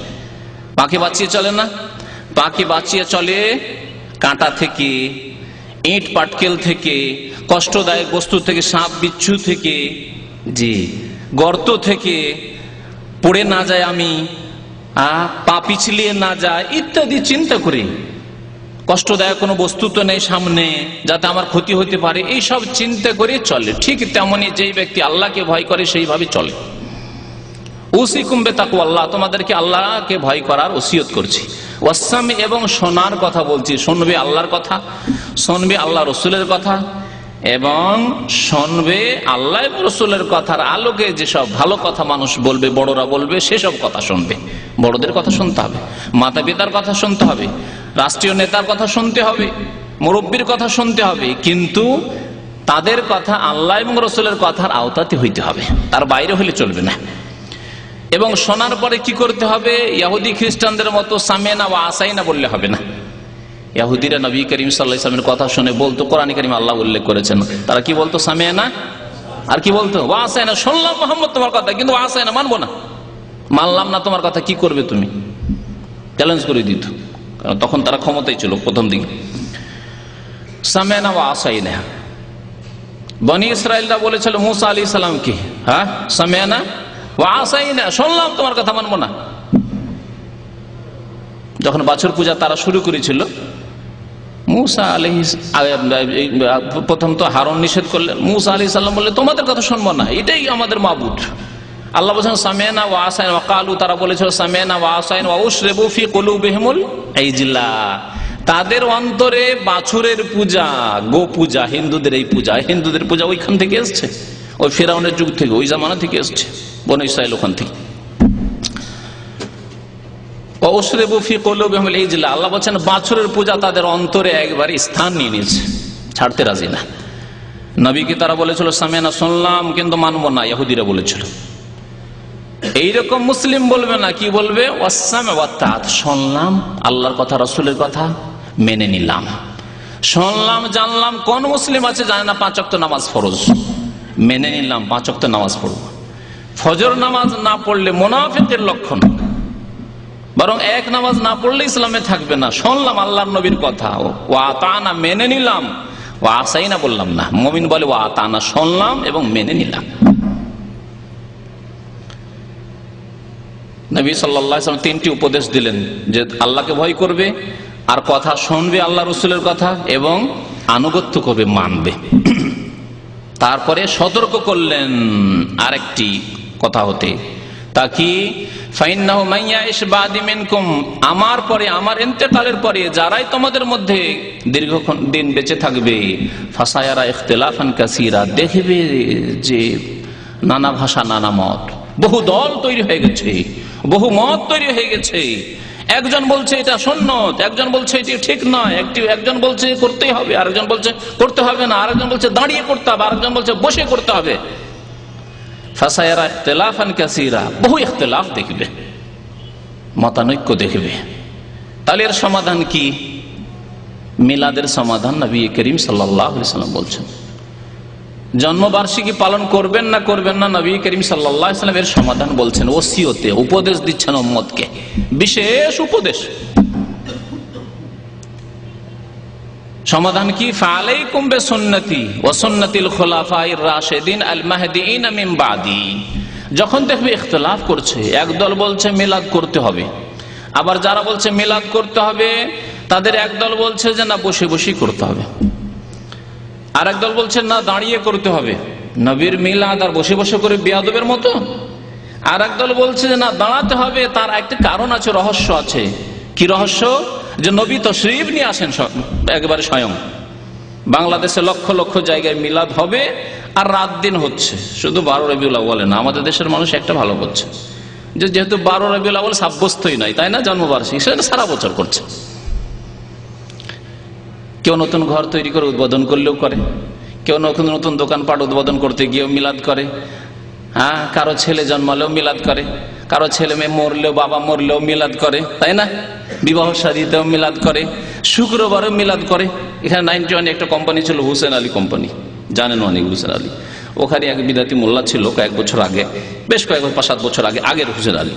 পাকে বাঁচিয়ে চলে না, পাকে বাঁচিয়ে চলে কাঁটা থেকে, ইট পাটকেল থেকে, কষ্টদায়ক বস্তু থেকে, সাপ বিচ্ছু থেকে, জি গর্ত থেকে পড়ে না যায় আমি, পা পিছলিয়ে না যায় ইত্যাদি চিন্তা করি। কষ্টদায়ক কোনো বস্তু তো নেই সামনে যাতে আমার ক্ষতি হতে পারে, এই সব চিন্তা করে চলে। ঠিক তেমনি যেই ব্যক্তি আল্লাহকে ভয় করে সেইভাবে চলে। উসিকুম বিতাকওয়াল্লাহ, তোমাদেরকে আল্লাহকে ভয় করার ওসিয়ত করছি। ওয়াসসামি, এবং শোনার কথা বলছি, শুনবে আল্লাহর কথা, শুনবে আল্লাহ রসুলের কথা, এবং শুনবে আল্লাহ এবং রসুলের কথার আলোকে যেসব ভালো কথা মানুষ বলবে, বড়রা বলবে, সেসব কথা শুনবে। বড়দের কথা শুনতে হবে, মাতা পিতার কথা শুনতে হবে, রাষ্ট্রীয় নেতার কথা শুনতে হবে, মুরব্বীর কথা শুনতে হবে, কিন্তু তাদের কথা আল্লাহ এবং রসুলের কথার আওতাতে হইতে হবে, তার বাইরে হলে চলবে না। এবং শোনার পরে কি করতে হবে? ইহুদি খ্রিস্টানদের মতো সামেনা ওয়া আসাইনা বললে হবে না। ইহুদিরা নবী করিম সাল্লাল্লাহু আলাইহি ওয়াসাল্লামের কথা শুনে বলতো, কোরআন কারীম আল্লাহ উল্লেখ করেছেন, তারা কি বলতো? সামেনা, আর কি বলতো? ওয়া আসাইনা, শুনলাম মুহাম্মদ তোমার কথা, কিন্তু ওয়া আসাইনা মানবো না, মানলাম না তোমার কথা, কি করবে তুমি? চ্যালেঞ্জ করে দিত, কারণ তখন তারা ক্ষমতায় ছিল প্রথম দিকে। সামেনা ওয়া আসাইনা, বনি ইসরাইলরা বলেছিল মুসা আলাইহিস সালামকে, হ্যাঁ সামেনা ওয়া আসাইনা, শুনলাম তোমার কথা, মানবো না। যখন বাছুর পূজা তারা শুরু করেছিল, মুসা আলাইহিস, প্রথম তো হারুন নিষেধ করলেন, মুসা আলাইহিস সালাম বললেন তোমাদের কথা শুনবো না, এটাই আমাদের মাবুদ। আল্লাহ বলেছেন সামেনা ওয়া আসাইনা, ওয়া কালু, তারা বলেছিল সামেনা ওয়া আসাইনা ওয়া উশরিবু ফি কুলুবিহিমুল ইজলা, তাদের অন্তরে বাছুরের পূজা, গো পূজা, হিন্দুদের এই পূজা, হিন্দুদের পূজা ওইখান থেকে এসছে, ওই ফিরআউনের যুগ থেকে, ওই জামানা থেকে এসছে, বনি ইসরাইল ওখান থেকে। আল্লাহ বলছেন বাছুরের পূজা তাদের অন্তরে একবারে স্থান নিয়ে নিয়েছে, ছাড়তে রাজি না। নবীকে তারা বলেছিল সামেনা, শুনলাম কিন্তু মানবো না, ইহুদিরা বলেছিল। এইরকম মুসলিম বলবে না, কি বলবে? ওয়াসসাম ওয়াত তাআত, শুনলাম আল্লাহর কথা, রাসূলের কথা, মেনে নিলাম। শুনলাম জানলাম, কোন মুসলিম আছে জানে না 5 ওয়াক্ত নামাজ ফরজ? মেনে নিলাম 5 ওয়াক্ত নামাজ পড়ব। ফজর নামাজ না পড়লে মুনাফিকের লক্ষণ, বরং এক নামাজ না পড়লে ইসলামে থাকবে না। শুনলাম আল্লাহর নবীর কথা, ওয়া আতানা, মেনে নিলাম, ওয়া আসাইনা বললাম না। মুমিন বলে ওয়া আতানা, শুনলাম এবং মেনে নিলাম। নবী সাল্লাল্লাহু আলাইহি ওয়াসাল্লাম 3টি উপদেশ দিলেন, যে আল্লাহকে ভয় করবে, আর কথা শুনবে আল্লাহ রাসূলের কথা, এবং আনুগত্য করবে, মানবে। তারপরে সতর্ক করলেন আরেকটি কথা হতে, তা কি? ফাইন্নাহু মাইয়াইশ বাদি মিনকুম, আমার পরে, আমার ইন্তেকালের পরে যারাই তোমাদের মধ্যে দীর্ঘক্ষণ দিন বেঁচে থাকবে, ফাসায়ারা ইখতিলাফান কাসীরা, দেখবে যে নানা ভাষা নানা মত, বহু দল তৈরি হয়ে গেছে, বহু মত তৈরি হয়ে গেছে। একজন বলছে এটা সুন্নত, একজন বলছে এটি ঠিক নয়, একজন বলছে করতেই হবে, আরেকজন বলছে করতে হবে না, আরেকজন বলছে দাঁড়িয়ে করতে হবে, আরেকজন বলছে বসে করতে হবে। ফাসায়ারা ইখতিলাফান কাসীরা, বহু ইখতিলাফ দেখবে, মতানৈক্য দেখবে। তাহলে এর সমাধান কি? মিলাদের সমাধান নবী করিম সাল্লাল্লাহু আলাইহি ওয়াসাল্লাম বলছেন। জন্মবার্ষিকী পালন করবেন না করবেন না, নবী করিম সাল্লাল্লাহু আলাইহি ওয়াসাল্লাম এর সমাধান বলছেন, ওসিয়তে উপদেশ দিচ্ছেন উম্মতকে, বিশেষ উপদেশ। সমাধান কি? ফালাইকুম বিসুন্নতি ওয়া সুন্নাতিল খুলাফায়ে রাশিদিন আল মাহদিয়িন মিন বাদি। যখন দেখবে ইখতিলাফ করছে, একদল বলছে মিলাদ করতে হবে, আবার যারা বলছে মিলাদ করতে হবে তাদের একদল বলছে যে না বসে বসে করতে হবে, আর একদল বলছে না দাঁড়িয়ে করতে হবে। নবীর মিলাদ আর বসে বসে করে বেয়াদবের মতো। আর একদল বলছে যে না দাঁড়াতে হবে, তার একটা কারণ আছে, রহস্য আছে। কি রহস্য? যে নবী তশরিফ নিয়ে আসেন একেবারে স্বয়ং। বাংলাদেশে লক্ষ লক্ষ জায়গায় মিলাদ হবে, আর রাত দিন হচ্ছে, শুধু 12 রবিউল আউয়ালে না। আমাদের দেশের মানুষ একটা ভালো করছে, যে যেহেতু 12 রবিউল আউয়াল সাব্যস্তই নয়, তাই না, জন্মবার্ষিকী, সেটা সারা বছর করছে। কেউ নতুন ঘর তৈরি করে উদ্বোধন করলেও করে, কেউ নতুন নতুন দোকানপাট উদ্বোধন করতে গিয়েও মিলাদ করে। হ্যাঁ, কারো ছেলে জন্মালেও মিলাদ করে, কারো ছেলে মেয়ে মরলেও, বাবা মরলেও মিলাদ করে, তাই না? বিবাহ শাদীতেও মিলাদ করে, শুক্রবারেও মিলাদ করে। এখানে 91 একটা কোম্পানি ছিল, হুসেন আলী কোম্পানি, জানেন অনেক, হুসেন আলী। ওখানে এক বিদাতি মোল্লা ছিল কয়েক বছর আগে, বেশ কয়েক 5-7 বছর আগে, আগের হুসেন আলী।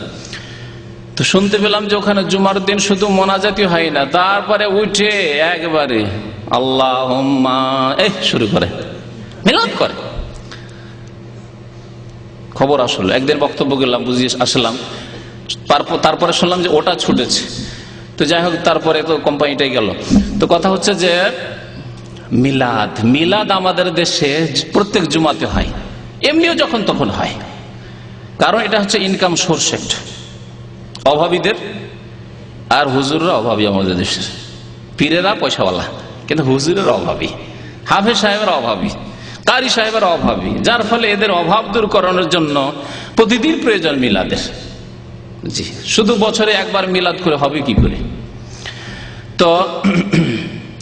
তো শুনতে পেলাম যে ওখানে জুমার দিন শুধু মোনাজাতি হয় না, তারপরে উঠে একবারে আল্লাহুম্মা শুরু করে, মিলাদ করে। খবর আসলো, একদিন বক্তব্য গেলাম, বুঝিয়ে আসলাম, তারপরে শুনলাম যে ওটা ছুটেছে। তো যাই হোক, তারপরে তো কোম্পানিটাই গেল। তো কথা হচ্ছে যে মিলাদ আমাদের দেশে প্রত্যেক জুমাতে হয়, এমনিও যখন তখন হয়, কারণ এটা হচ্ছে ইনকাম সোর্স একটা অভাবীদের। আর হুজুররা অভাবী আমাদের দেশের, পীরেরা পয়সাওয়ালা, কিন্তু হুজুরের অভাবী, হাফেজ সাহেবের অভাবী, কারি সাহেবের অভাবী, যার ফলে এদের অভাব দূর করানোর জন্য প্রতিদিন প্রয়োজন মিলাদের। জি, শুধু বছরে একবার মিলাদ করে হবে কি করে? তো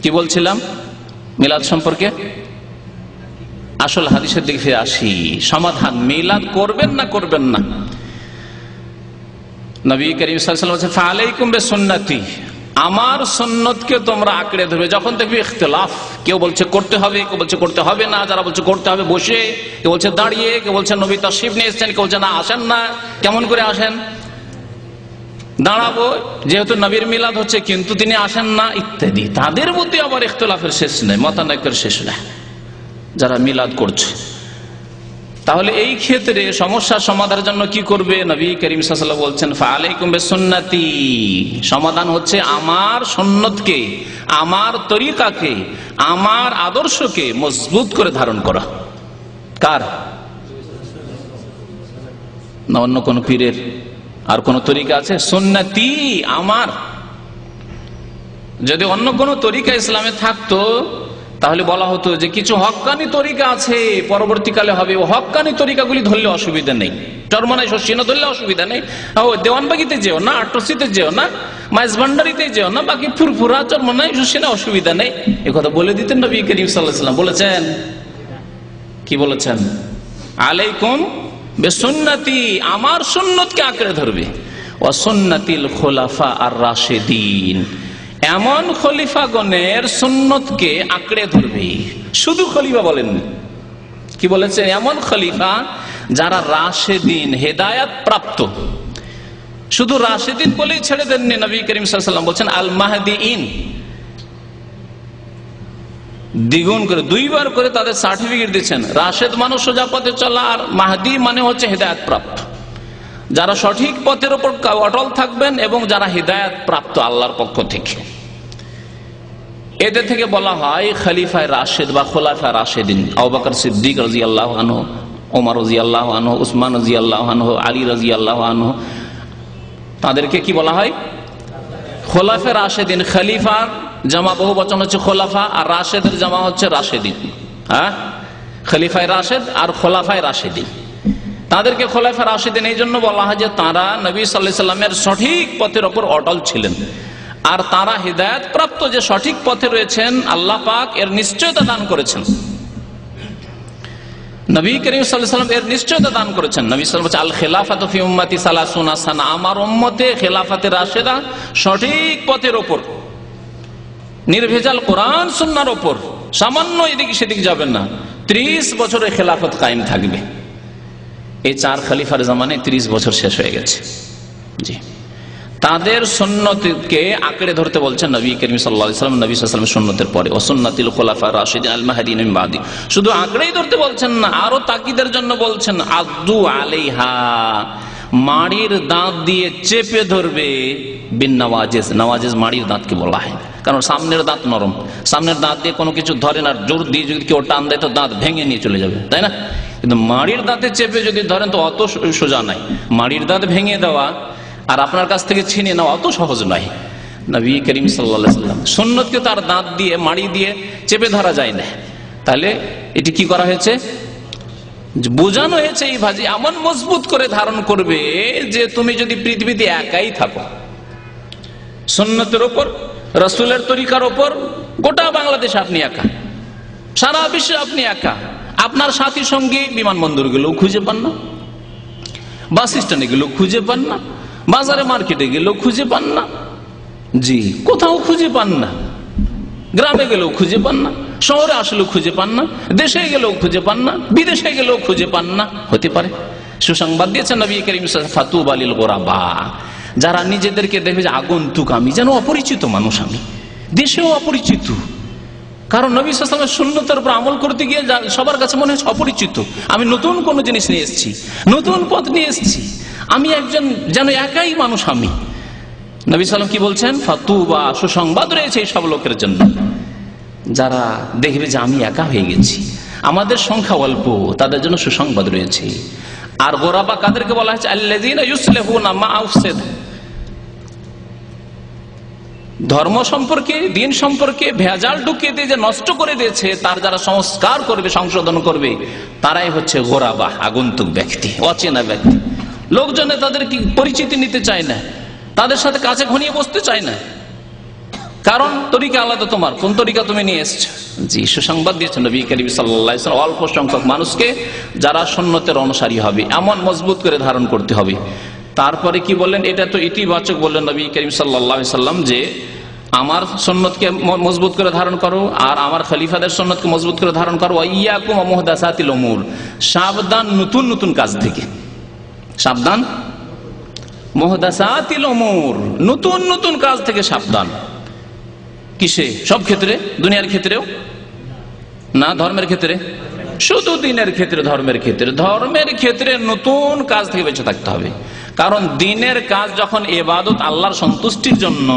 কি বলছিলাম মিলাদ সম্পর্কে? আসল হাদিসের দিকে ফিরে আসি। সমাধান, মিলাদ করবেন না করবেন না। নবী করিম সাল্লাল্লাহু আলাইহি ওয়াসাল্লাম বলেছেন, ফালাইকুম বিসুন্নতি, আমার সুন্নতকে তোমরা আঁকড়ে ধরবে। যখন দেখবে ইখতিলাফ, কেউ বলছে করতে হবে, কেউ বলছে করতে হবে না, যারা বলছে করতে হবে বসে, কেউ বলছে দাঁড়িয়ে, কেউ বলছে নবী তাশরিফ নিয়ে এসেছেন, কেউ বলছে না আসেন না, কেমন করে আসেন, দাঁড়াবো যেহেতু নবীর মিলাদ হচ্ছে কিন্তু তিনি আসেন না ইত্যাদি। তাদের মধ্যে আবার ইখতিলাফের শেষ নেই, মতানৈক্যের শেষ নেই যারা মিলাদ করছে। তাহলে এই ক্ষেত্রে সমস্যার সমাধানের জন্য কি করবে? নবী করিম সাল্লাল্লাহু আলাইহি ওয়াসাল্লাম বলছেন, ফালাইকুম বিসুন্নতি, সমাধান হচ্ছে আমার সুন্নতকে, আমার তরিকাকে, আমার আদর্শকে মজবুত করে ধারণ করা। কার? না অন্য কোন পীরের? আর কোন তরিকা আছে? সুন্নতি আমার। যদি অন্য কোন তরিকা ইসলামে থাকতো তাহলে বলা হতো যে কিছু হক্কানি তরিকা আছে, পরবর্তীকালে হবে, ও হক্কানি তরিকাগুলি ধরলে অসুবিধা নেই, চরমনাই শস্যিনা ধরলে অসুবিধা নেই, ও দেওয়ানবাগিতে যেও না, আটরসিতে যেও না, মাইজভান্ডারিতে যেও না, বাকি ফুরফুরা চরমনাই শস্যিনা অসুবিধা নেই। একথা বলে দিতেন নবী করিম সাল্লাল্লাহু আলাইহি ওয়াসাল্লাম। বলেছেন কি? বলেছেন আলাইকুম বেসুন্নতি, আমার সুন্নতকে আঁকড়ে ধরবে, ওয়া সুন্নাতিল খুলাফা আর রাশিদিন, এমন খলিফাগণের সুন্নতকে আঁকড়ে ধরবে। শুধু খলিফা বলেননি, কি বলেছেন? এমন খলিফা যারা রাশেদিন, হেদায়াত প্রাপ্ত। শুধু রাশেদিন বলেই ছেড়ে দেননি, নবী করিম সাল্লাল্লাহু আলাইহি ওয়াসাল্লাম বলছেন আল মাহদিইন, দ্বিগুণ করে, দুইবার করে তাদের সার্টিফিকেট দিচ্ছেন। রাশেদ মানে সোজা পথে চলা, আর মাহদি মানে হচ্ছে হেদায়াত প্রাপ্ত, যারা সঠিক পথের উপর অটল থাকবেন এবং যারা হেদায়াত প্রাপ্ত আল্লাহর পক্ষ থেকে। এদের থেকে বলা হয় খলিফায়ে রাশেদ বা খোলাফায়ে রাশেদিন। আবু বকর সিদ্দিক রাদিয়াল্লাহু আনহু, ওমর রাদিয়াল্লাহু আনহু, উসমান রাদিয়াল্লাহু আনহু, আলী রাদিয়াল্লাহু আনহু, তাদেরকে কি বলা হয়? খোলাফায়ে রাশেদিন। খলিফার জামা বহু বচন হচ্ছে খোলাফা, আর রাশেদের জামা হচ্ছে রাশেদিন। হ্যাঁ, খলিফায়ে রাশেদ আর খোলাফায়ে রাশেদিন, তাদেরকে খোলাফায়ে রাশেদিন এই জন্য বলা হয় যে তারা নবী সাল্লাল্লাহু আলাইহি ওয়াসাল্লামের সঠিক পথের ওপর অটল ছিলেন, আর তারা হিদায়াত প্রাপ্ত, যে সঠিক পথে রয়েছেন আল্লাহ পাক এর নিশ্চয়তা দান করেছেন। নবী করিম সাল্লাল্লাহু আলাইহি ওয়াসাল্লাম এর নিশ্চয়তা দান করেছেন। নবী সাল্লাল্লাহু আলাইহি ওয়াসাল্লাম আল খিলাফাতু ফি উম্মতি 30 সানা, আমার উম্মতে খেলাফাতে রাশেদা সঠিক পথের ওপর, নির্ভেজাল কোরআন সুন্নাহর ওপর, সামান্য এদিক সেদিক যাবেন না। 30 বছরের খেলাফত কায়েম থাকবে। এই 4 খলিফার জামানে 30 বছর শেষ হয়ে গেছে। জি, তাদের সুন্নতকে আঁকড়ে ধরতে বলছেন নবী করিম সাল্লাল্লাহু আলাইহি ওয়াসাল্লাম। নবী সাল্লাল্লাহু আলাইহি ওয়াসাল্লাম সুন্নতের পরে ওয়া সুন্নাতিল খুলাফা রাশিদিন আল মাহদিয়িন মিন বাদি, শুধু আঁকড়েই ধরতে বলছেন না, আরো তাকিদের জন্য বলছেন আদু আলাইহা, মাড়ির দাঁত দিয়ে চেপে ধরবে। বিন নওয়াজিজ, নওয়াজিজ মাড়ির দাঁতকে বলা হয়, কারণ সামনের দাঁত নরম, সামনের দাঁত দিয়ে কোনো কিছু ধরে না, জোর দিয়ে যদি কেউ টান দেয় তো দাঁত ভেঙে নিয়ে চলে যাবে, তাই না? কিন্তু মাড়ির দাঁতে চেপে যদি ধরেন তো অত সোজা নাই। মাড়ির দাঁত ভেঙে দেওয়া আর আপনার কাছ থেকে ছিনিয়ে নেওয়া অত সহজ নয়। নবী করিম সাল্লাল্লাহু আলাইহি ওয়াসাল্লাম সুন্নতকে তার দাঁত দিয়ে, মাড়ি দিয়ে চেপে ধরা যায় না। তাহলে এটি কি করা হয়েছে? বোঝানো হয়েছে এই ভাজি এমন মজবুত করে ধারণ করবে যে তুমি যদি পৃথিবীতে একাই থাকো, সুন্নতের ওপর, রাসূলের তরিকার ওপর, গোটা বাংলাদেশে আপনি একা, সারা বিশ্বে আপনি একা। আপনার সাথী সঙ্গী বিমানবন্দর গেলেও খুঁজে পান না, বাস স্ট্যান্ডে গেলেও খুঁজে পান না, বাজারে মার্কেটে গেলেও খুঁজে পান না, জি কোথাও খুঁজে পান না, গ্রামে গেলেও খুঁজে পান না, শহরে আসলেও খুঁজে পান না, দেশে গেলেও খুঁজে পান না, বিদেশে গেলেও খুঁজে পান না। হতে পারে সুসংবাদ দিয়েছেন নবী করিম সাল্লাল্লাহু আলাইহি ওয়াসাল্লাম, ফাতুবা লিল গুরাবা, যারা নিজেদেরকে দেখবে যে আগন্তুক, আমি যেন অপরিচিত মানুষ, আমি দেশেও অপরিচিত। কারণ নবী সাল্লাল্লাহু আলাইহি ওয়াসাল্লামের সুন্নতের উপর আমল করতে গিয়ে সবার কাছে মনে হচ্ছে অপরিচিত, আমি নতুন কোন জিনিস নিয়ে এসেছি, নতুন পথ নিয়ে এসেছি, আমি একজন যেন একাই মানুষ। আমি নবী সাল্লাল্লাহু আলাইহি ওয়াসাল্লাম কি বলছেন? ফাতুবা, সুসংবাদ রয়েছে এই সব লোকের জন্য যারা দেখবে যে আমি একা হয়ে গেছি, আমাদের সংখ্যা অল্প, তাদের জন্য সুসংবাদ রয়েছে। আর গোরাবা কাদেরকে বলা হয়েছে? আল্লাযীনা ইউসলিহুনা মা আফসাদ, ধর্ম সম্পর্কে, দিন সম্পর্কে ভেজাল ঢুকিয়ে দিয়ে যে নষ্ট করে দিয়েছে, তার যারা সংস্কার করবে, সংশোধন করবে, তারাই হচ্ছে গোরাবা, আগন্তুক ব্যক্তি, অচেনা ব্যক্তি। লোকজনে তাদের কি পরিচিতি নিতে চায় না, তাদের সাথে কাছে ঘনিয়ে বসতে চায় না, কারণ তরিকা আলাদা, তোমার কোন তরিকা তুমি নিয়ে এসছো। জি, সুসংবাদ দিয়েছেন নবী করিম সাল্লাল্লাহু আলাইহি ওয়াসাল্লাম, অল্প সংখ্যক মানুষকে যারা সুন্নতের অনুসারী হবে এমন মজবুত করে ধারণ করতে হবে। তারপরে কি বললেন? এটা তো ইতিবাচক বললেন নবী করিম সাল্লাল্লাহু আলাইহি ওয়াসাল্লাম যে আমার সুন্নতকে মজবুত করে ধারণ করো আর আমার খলিফাদের সুন্নতকে মজবুত করে ধারণ করো। ইয়াকুম মুহদাসাতিল উমুর, সাবধান নতুন নতুন কাজ থেকে, সাবধান মুহদাসাতিল উমুর, নতুন নতুন কাজ থেকে সাবধান। কিসে? সব ক্ষেত্রে, দুনিয়ার ক্ষেত্রেও না, ধর্মের ক্ষেত্রে, শুধু দিনের ক্ষেত্রে, ধর্মের ক্ষেত্রে। ধর্মের ক্ষেত্রে নতুন কাজ থেকে বেঁচে থাকতে হবে, কারণ দিনের কাজ যখন ইবাদত আল্লাহর সন্তুষ্টির জন্য,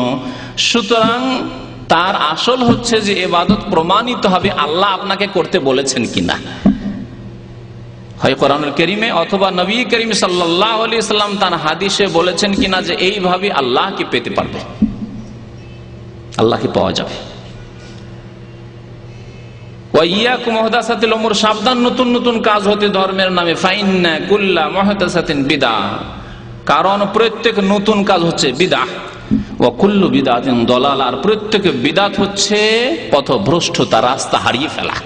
সুতরাং তার আসল হচ্ছে যে ইবাদত প্রমাণিত হবে আল্লাহ আপনাকে করতে বলেছেন কিনা, হয় কোরআনুল কারীমে অথবা নবী করিম সাল্লাল্লাহু আলাইহি ওয়াসাল্লাম তার হাদিসে বলেছেন কিনা যে এইভাবে আল্লাহকে পেতে পারবে, আল্লাহকে পাওয়া যাবে। ওয়াইয়াকুম মুহদাসাতিল উমুর, সাবধান নতুন নতুন কাজ হতে ধর্মের নামে। ফাইন্না কুল্লা মুহদাসাতিন বিদআহ, কারণ প্রত্যেক নতুন কাজ হচ্ছে বিদআহ। ওয়া কুল্লু বিদআতিন দালালা, আর প্রত্যেক বিদআত হচ্ছে পথভ্রষ্টতা, রাস্তা হারিয়ে ফেলা।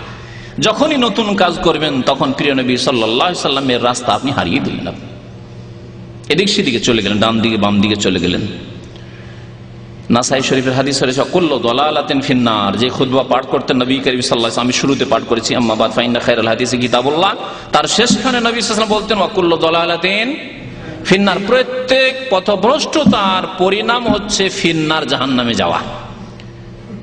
যখনই নতুন কাজ করবেন তখন প্রিয় নবী সাল্লাল্লাহু আলাইহি সাল্লামের রাস্তা আপনি হারিয়ে দিলেন, এদিক সেদিকে চলে গেলেন, ডান দিকে বাম দিকে চলে গেলেন। নাসাই শরীফের হাদিস রয়েছে কুল্লু দালালাতিন ফিন্নার, যে খুতবা পাঠ করতেন নবী করিম সাল্লাল্লাহু আলাইহি ওয়াসাল্লাম, আমি শুরুতে পাঠ করেছি আম্মা বাদ ফাইন্না খায়রাল হাদিসি কিতাবুল্লাহ, তার শেষখানে নবী সাল্লাল্লাহু আলাইহি ওয়াসাল্লাম বলতেন ওয়া কুল্লু দালালাতিন ফিন্নার, প্রত্যেক পথভ্রষ্টতার পরিণাম হচ্ছে ফিন্নার, জাহান্নামে যাওয়া।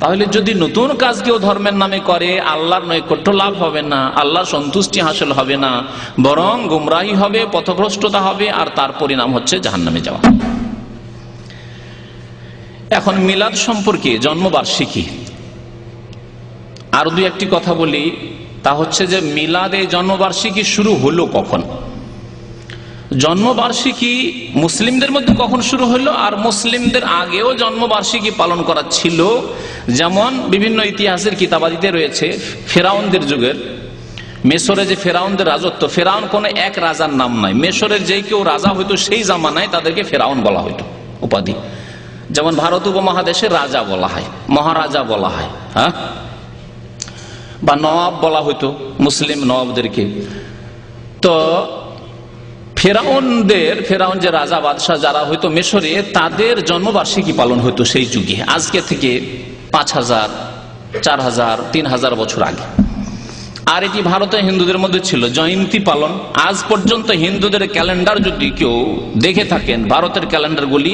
তাহলে যদি নতুন কাজ কেউ ধর্মের নামে করে, আল্লাহর নৈকট্য লাভ হবে না, আল্লাহর সন্তুষ্টি হাসিল হবে না, বরং গুমরাহি হবে, পথভ্রষ্টতা হবে, আর তার পরিণাম হচ্ছে জাহান্নামে যাওয়া। এখন মিলাদ সম্পর্কে, জন্মবার্ষিকী, আর দুই একটি কথা বলি। তা হচ্ছে যে মিলাদ, এই জন্মবার্ষিকী শুরু হলো কখন? জন্মবার্ষিকী মুসলিমদের মধ্যে কখন শুরু হলো? আর মুসলিমদের আগেও জন্মবার্ষিকী পালন করা ছিল। যেমন বিভিন্ন ইতিহাসের কিতাবাদিতে রয়েছে ফেরাউনদের যুগের, মেসরে যে ফেরাউনদের রাজত্ব, ফেরাউন কোন এক রাজার নাম নাই, মেসরের যে কেউ রাজা হইতো সেই জামানায় তাদেরকে ফেরাউন বলা হইতো উপাধি। যেমন ভারত উপমহাদেশের রাজা বলা হয়, মহারাজা বলা হয়, হ্যাঁ, বা নবাব বলা হইতো মুসলিম নবাবদেরকে। তো ফেরাউন যে রাজা বাদশাহ যারা হইতো মিশরে, তাদের জন্মবার্ষিকী পালন হইতো সেই যুগে, আজকে থেকে 5000, 4000, 3000 বছর আগে। আর এটি ভারতে হিন্দুদের মধ্যে ছিল জয়ন্তী পালন। আজ পর্যন্ত হিন্দুদের ক্যালেন্ডার যদি কেউ দেখে থাকেন, ভারতের ক্যালেন্ডারগুলি,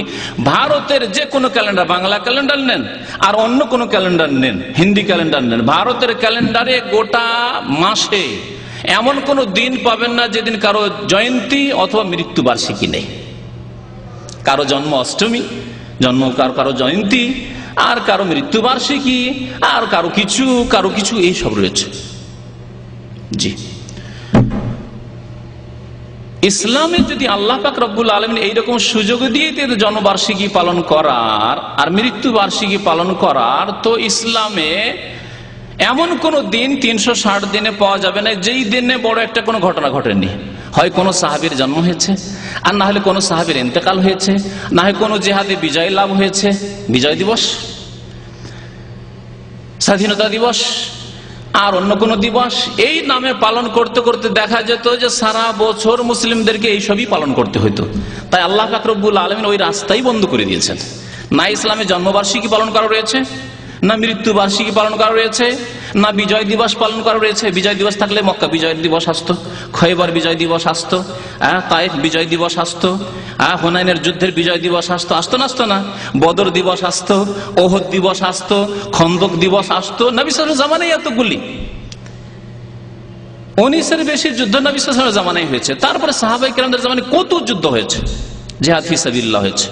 ভারতের যে কোনো ক্যালেন্ডার, বাংলা ক্যালেন্ডার নেন আর অন্য কোনো ক্যালেন্ডার নেন, হিন্দি ক্যালেন্ডার নেন, ভারতের ক্যালেন্ডারে গোটা মাসে এমন কোন দিন পাবেন না যেদিন কারো জয়ন্তী অথবা মৃত্যুবার্ষিকী নেই। কারো জন্ম অষ্টমী, কারো জয়ন্তী, আর কারো মৃত্যুবার্ষিকী, আর কারো কিছু এই সব রয়েছে। জি, ইসলামে যদি আল্লাহ পাক রব্বুল আলামিন এইরকম সুযোগ দিয়ে জন্মবার্ষিকী পালন করার আর মৃত্যুবার্ষিকী পালন করার, তো ইসলামে এমন কোন দিন 360 দিনে পাওয়া যাবে না যেই দিনে বড় একটা কোনো ঘটনা ঘটেনি। হয় কোনো সাহাবীর জন্ম হয়েছে, আর না হলে কোনো সাহাবীর ইন্তেকাল হয়েছে, না হয় কোনো জিহাদে বিজয় লাভ হয়েছে, বিজয় দিবস, স্বাধীনতা দিবস, আর অন্য কোন দিবস, এই নামে পালন করতে করতে দেখা যেত যে সারা বছর মুসলিমদেরকে এইসবই পালন করতে হইতো। তাই আল্লাহ পাক রব্বুল আলামিন ওই রাস্তাই বন্ধ করে দিয়েছেন। না ইসলামে জন্মবার্ষিকী পালন করা রয়েছে, না মৃত্যুবার্ষিকী পালন করা রয়েছে, না বিজয় দিবস পালন করা রয়েছে। বিজয় দিবস থাকলে মক্কা বিজয় দিবস আসতো, খয়বর বিজয় দিবস আসতো, তায়েফ বিজয় দিবস আসতো, হুনাইনের যুদ্ধের বিজয় দিবস আসতো, আসতো না? বদর দিবস আসতো, ওহদ দিবস আসতো, খন্দক দিবস আসতো। নবী সাল্লাল্লাহু আলাইহি জামানায় এতগুলি, 19-এর বেশি যুদ্ধ নবী সাল্লাল্লাহু আলাইহি জামানায় হয়েছে। তারপরে সাহাবায়ে কেরামদের জামানায় কত যুদ্ধ হয়েছে, জিহাদ ফি সাবিলিল্লাহ হয়েছে।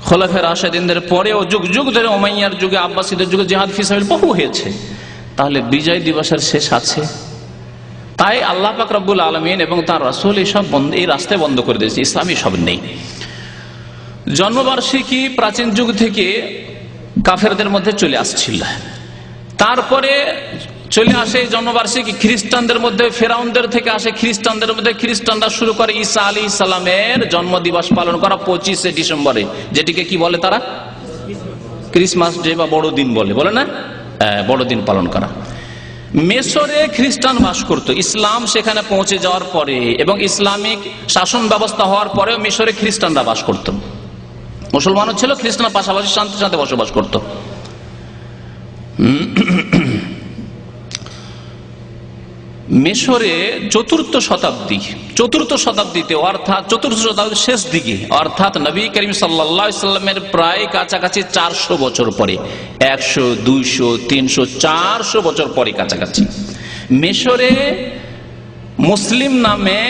খোলাফায়ে রাশিদিনদের পরেও যুগ যুগ ধরে, উমাইয়ার যুগে, আব্বাসীদের যুগে জিহাদ ফি সাবিলিল্লাহ বহু হয়েছে। তাহলে বিজয় দিবসের শেষ আছে? তাই আল্লাহ পাক রব্বুল আলামিন এবং তার রাসূল এই রাস্তায় বন্ধ করে দিয়েছে, ইসলামী সব নেই। জন্মবার্ষিকী প্রাচীন যুগ থেকে কাফেরদের মধ্যে চলে আসছিল, তারপরে চলে আসে জন্মবার্ষিকী খ্রিস্টানদের মধ্যে, ফেরাউনদের থেকে আসে খ্রিস্টানদের মধ্যে। খ্রিস্টানরা শুরু করে ঈসা আলাইহিস সালামের জন্মদিবস পালন করা 25শে ডিসেম্বরে, যেটিকে কি বলে তারা? ক্রিসমাস ডে বা বড়দিন বলে না, বড়দিন পালন করা। মিশরে খ্রিস্টান বাস করত, ইসলাম সেখানে পৌঁছে যাওয়ার পরে এবং ইসলামিক শাসন ব্যবস্থা হওয়ার পরে মিশরে খ্রিস্টানরা বাস করত। মুসলমানও ছিল, খ্রিস্টানরা পাশাপাশি শান্তির সাথে বসবাস করত। মিশরে চতুর্থ শতাব্দীতে অর্থাৎ চতুর্থ শতাব্দীর শেষ দিকে, অর্থাৎ নবী করিম সাল্লাল্লাহু আলাইহি সাল্লামের প্রায় কাছাকাছি 400 বছর পরে, 100, 200, 300, 400 বছর পরে কাছাকাছি, মিশরে মুসলিম নামে